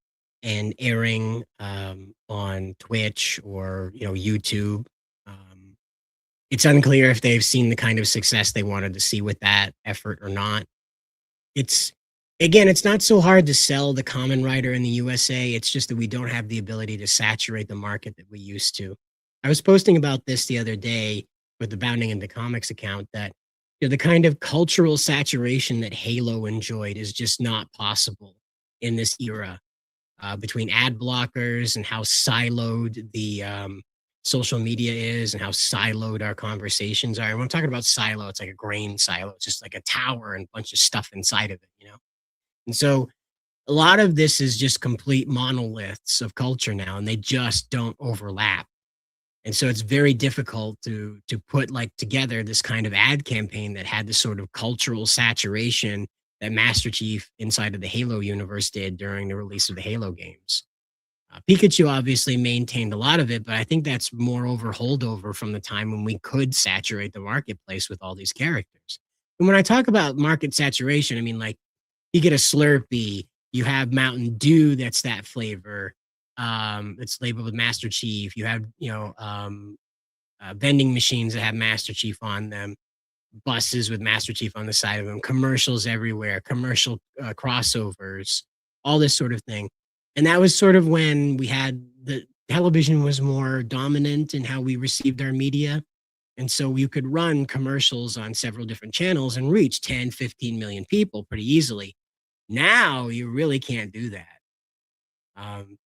and airing on Twitch or YouTube. Um, it's unclear if they've seen the kind of success they wanted to see with that effort or not. It's again, it's not so hard to sell the common writer in the USA. It's just that we don't have the ability to saturate the market that we used to. I was posting about this the other day with the Bounding into Comics account that the kind of cultural saturation that Halo enjoyed is just not possible in this era between ad blockers and how siloed the social media is and how siloed our conversations are. And when I'm talking about silo, it's like a grain silo. It's just like a tower and a bunch of stuff inside of it. And so a lot of this is just complete monoliths of culture now, and they just don't overlap. And so it's very difficult to put like together this kind of ad campaign that had this sort of cultural saturation that Master Chief inside of the Halo universe did during the release of the Halo games. Pikachu obviously maintained a lot of it, but I think that's more over holdover from the time when we could saturate the marketplace with all these characters. And when I talk about market saturation, I mean like you get a Slurpee, you have Mountain Dew that's that flavor. It's labeled with Master Chief. You have, vending machines that have Master Chief on them, buses with Master Chief on the side of them, commercials everywhere, commercial crossovers, all this sort of thing. And that was sort of when we had the television was more dominant in how we received our media. And so you could run commercials on several different channels and reach 10, 15 million people pretty easily. Now you really can't do that.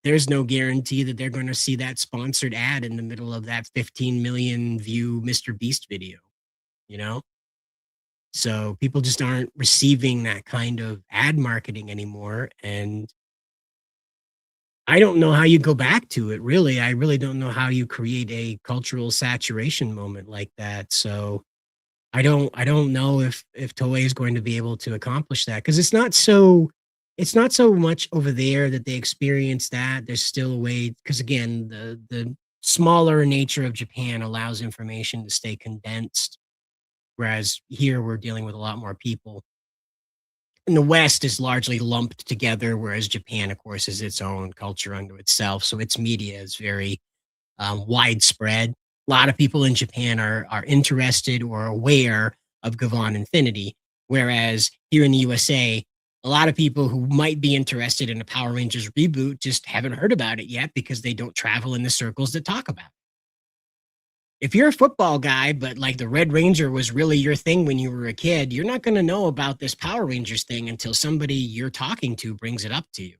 There's no guarantee that they're going to see that sponsored ad in the middle of that 15 million view Mr. Beast video, you know? So people just aren't receiving that kind of ad marketing anymore. And I don't know how you go back to it, really. I really don't know how you create a cultural saturation moment like that. So I don't know if Toei is going to be able to accomplish that because it's not so much over there that they experience that. There's still a way because again, the smaller nature of Japan allows information to stay condensed, whereas here we're dealing with a lot more people. And the West is largely lumped together, whereas Japan, of course, is its own culture unto itself. So its media is very widespread. A lot of people in Japan are interested or aware of Gavan Infinity, whereas here in the USA, a lot of people who might be interested in a Power Rangers reboot just haven't heard about it yet because they don't travel in the circles that talk about it. If you're a football guy, but like the Red Ranger was really your thing when you were a kid, you're not going to know about this Power Rangers thing until somebody you're talking to brings it up to you.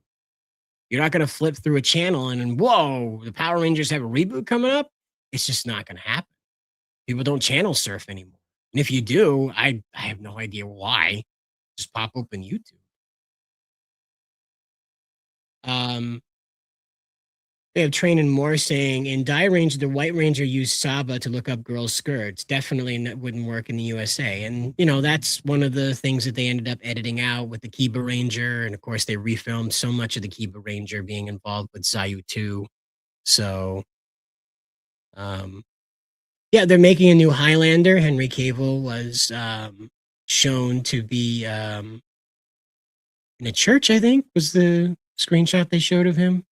You're not going to flip through a channel and whoa, the Power Rangers have a reboot coming up. It's just not going to happen. People don't channel surf anymore. And if you do, I have no idea why. Just pop open YouTube. They have Train and More saying in Die Ranger, the White Ranger used Saba to look up girls' skirts. Definitely wouldn't work in the USA. And, that's one of the things that they ended up editing out with the Kiba Ranger. And of course, they refilmed so much of the Kiba Ranger being involved with Zayu 2. So, yeah, they're making a new Highlander. Henry Cavill was shown to be in a church, I think, was the screenshot they showed of him.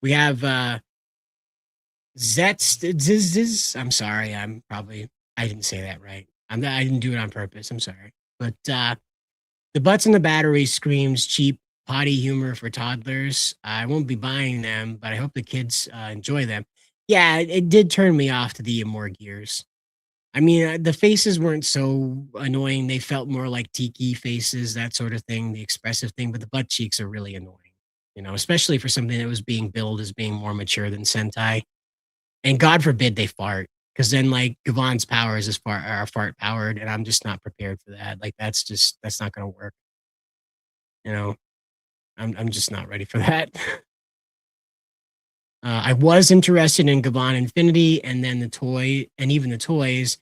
We have Zetz. I'm sorry. I didn't say that right. I didn't do it on purpose. I'm sorry. But the Butts and the Battery screams cheap potty humor for toddlers. I won't be buying them, but I hope the kids enjoy them. Yeah, it did turn me off to the more gears. I mean, the faces weren't so annoying. They felt more like tiki faces, that sort of thing, the expressive thing. But the butt cheeks are really annoying, especially for something that was being billed as being more mature than Sentai. And God forbid they fart, because then like Gavan's powers are fart powered, and I'm just not prepared for that. Like that's not going to work. I'm just not ready for that. I was interested in Gavan Infinity and then the toy and even the toys,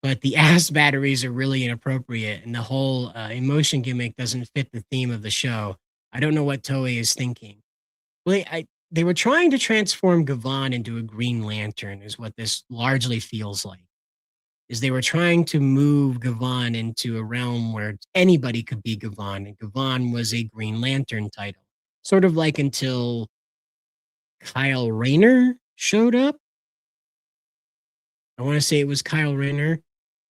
but the ass batteries are really inappropriate, and the whole emotion gimmick doesn't fit the theme of the show. I don't know what Toei is thinking. Well, they were trying to transform Gavan into a Green Lantern, is what this largely feels like. is they were trying to move Gavan into a realm where anybody could be Gavan, and Gavan was a Green Lantern title. Sort of like until Kyle Rayner showed up. I want to say it was Kyle Rayner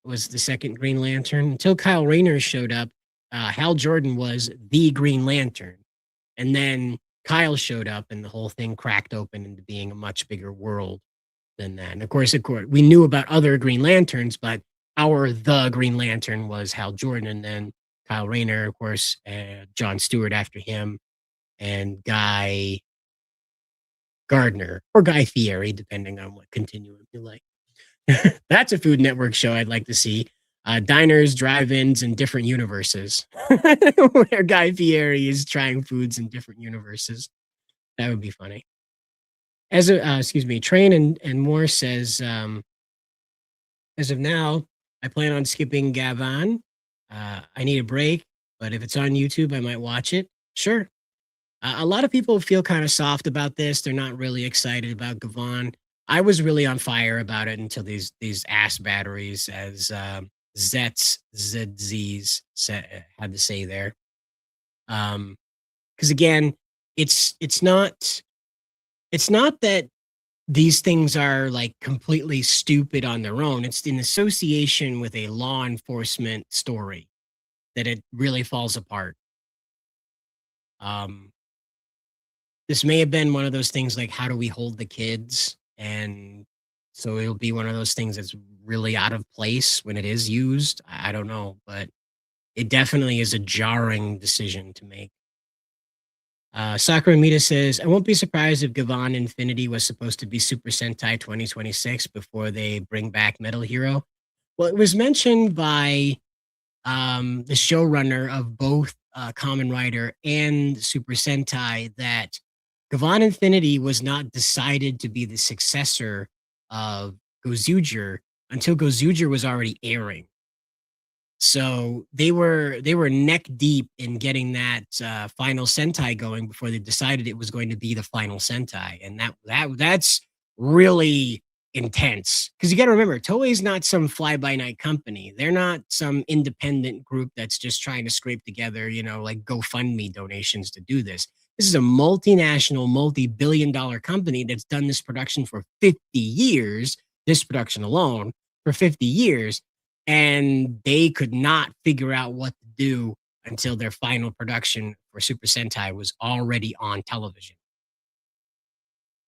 was the second Green Lantern. Until Kyle Rayner showed up, Hal Jordan was the Green Lantern. And then Kyle showed up and the whole thing cracked open into being a much bigger world than that. And of course, we knew about other Green Lanterns, but the Green Lantern was Hal Jordan, and then Kyle Rayner, of course, John Stewart after him, and Guy Gardner or Guy Fieri, depending on what continuum you like. That's a Food Network show I'd like to see. Diners, drive-ins, and different universes, where Guy Fieri is trying foods in different universes. That would be funny. Train and Moore says, as of now, I plan on skipping Gavan. I need a break, but if it's on YouTube, I might watch it. Sure. A lot of people feel kind of soft about this. They're not really excited about Gavan. I was really on fire about it until these ass batteries, as ZZs had to say there. Because again, it's not that these things are like completely stupid on their own. It's in association with a law enforcement story that it really falls apart. This may have been one of those things like, how do we hold the kids? And so it'll be one of those things that's really out of place when it is used. I don't know, but it definitely is a jarring decision to make. Sakura Mita says, I won't be surprised if Gavan Infinity was supposed to be Super Sentai 2026 before they bring back Metal Hero. Well, it was mentioned by the showrunner of both Kamen Rider and Super Sentai that Gavan Infinity was not decided to be the successor of Gozuger until Gozuger was already airing. So they were neck deep in getting that final Sentai going before they decided it was going to be the final Sentai, and that's really intense. Because you got to remember, Toei's not some fly-by-night company. They're not some independent group that's just trying to scrape together, like GoFundMe donations to do this. This is a multinational, multi-billion-dollar company that's done this production for 50 years. This production alone for 50 years. And they could not figure out what to do until their final production for Super Sentai was already on television.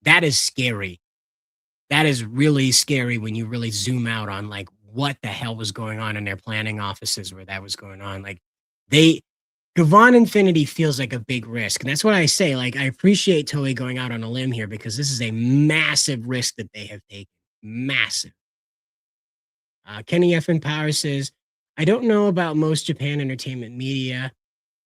That is scary. That is really scary when you really zoom out on like what the hell was going on in their planning offices where that was going on. Like Gavan Infinity feels like a big risk. And that's what I say. Like, I appreciate Toei going out on a limb here because this is a massive risk that they have taken. Massive. Kenny F. and Power says, I don't know about most Japan entertainment media,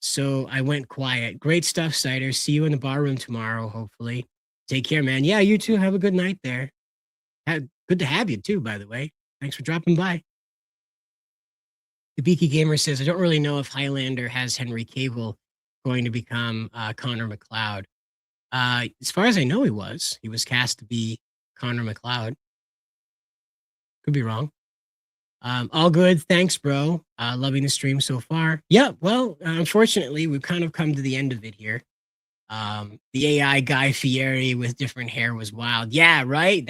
so I went quiet. Great stuff, Cider. See you in the bar room tomorrow, hopefully. Take care, man. Yeah, you too. Have a good night there. Good to have you too, by the way. Thanks for dropping by. The Beaky Gamer says, I don't really know if Highlander has Henry Cavill going to become Connor McLeod. As far as I know, he was cast to be Connor McLeod. Could be wrong. All good. Thanks, bro. Loving the stream so far. Yeah, well, unfortunately, we've kind of come to the end of it here. The AI Guy Fieri with different hair was wild. Yeah, right.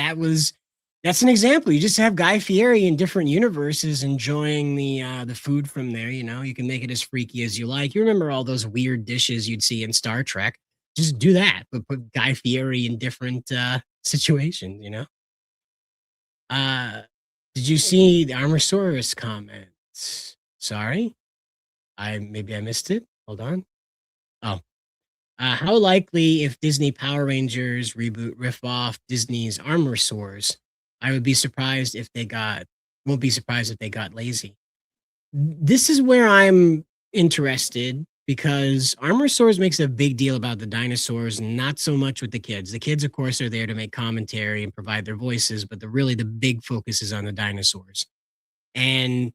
That's an example. You just have Guy Fieri in different universes enjoying the food from there. You can make it as freaky as you like. You remember all those weird dishes you'd see in Star Trek. Just do that, but put Guy Fieri in different situations, Did you see the Armosaurus comments? Sorry, maybe I missed it. Hold on. Oh, how likely if Disney Power Rangers reboot riff off Disney's Armosaurs? I would be surprised if won't be surprised if they got lazy. This is where I'm interested because Armosaurs makes a big deal about the dinosaurs, not so much with the kids. The kids, of course, are there to make commentary and provide their voices, but the big focus is on the dinosaurs. And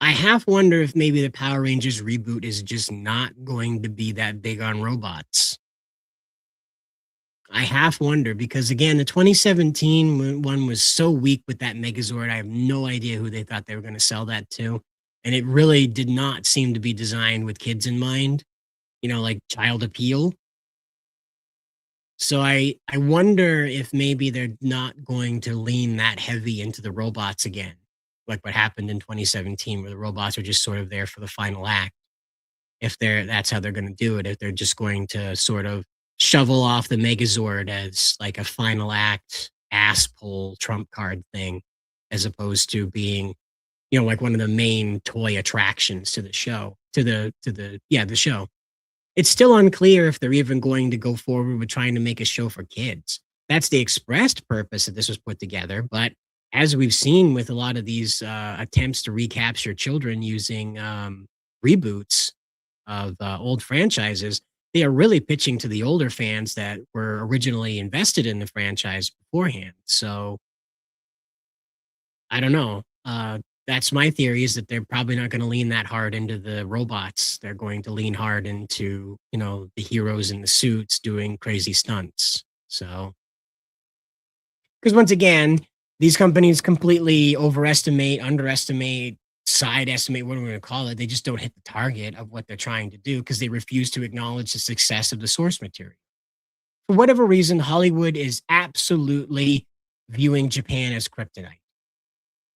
I half wonder if maybe the Power Rangers reboot is just not going to be that big on robots. I half wonder because again, the 2017 one was so weak with that Megazord. I have no idea who they thought they were going to sell that to. And it really did not seem to be designed with kids in mind, like child appeal. So I wonder if maybe they're not going to lean that heavy into the robots again, like what happened in 2017, where the robots are just sort of there for the final act. If that's how they're going to do it, if they're just going to sort of shovel off the Megazord as like a final act ass pull trump card thing, as opposed to being, like one of the main toy attractions to the show, the show. It's still unclear if they're even going to go forward with trying to make a show for kids. That's the expressed purpose that this was put together. But as we've seen with a lot of these attempts to recapture children using reboots of old franchises, they are really pitching to the older fans that were originally invested in the franchise beforehand. So I don't know. That's my theory, is that they're probably not going to lean that hard into the robots. They're going to lean hard into, the heroes in the suits doing crazy stunts. So, because once again, these companies completely overestimate, underestimate, side estimate, what are we going to call it? They just don't hit the target of what they're trying to do because they refuse to acknowledge the success of the source material. For whatever reason, Hollywood is absolutely viewing Japan as kryptonite.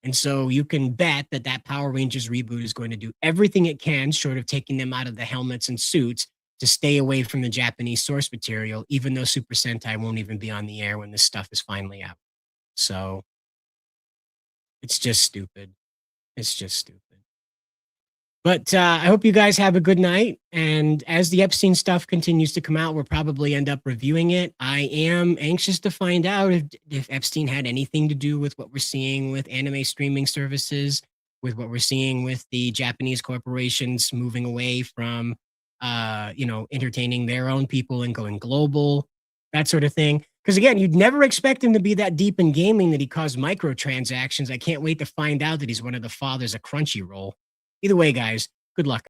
And so you can bet that that Power Rangers reboot is going to do everything it can, short of taking them out of the helmets and suits, to stay away from the Japanese source material, even though Super Sentai won't even be on the air when this stuff is finally out. So it's just stupid. It's just stupid. But I hope you guys have a good night. And as the Epstein stuff continues to come out, we'll probably end up reviewing it. I am anxious to find out if Epstein had anything to do with what we're seeing with anime streaming services, with what we're seeing with the Japanese corporations moving away from, entertaining their own people and going global, that sort of thing. Because again, you'd never expect him to be that deep in gaming that he caused microtransactions. I can't wait to find out that he's one of the fathers of Crunchyroll. Either way, guys, good luck.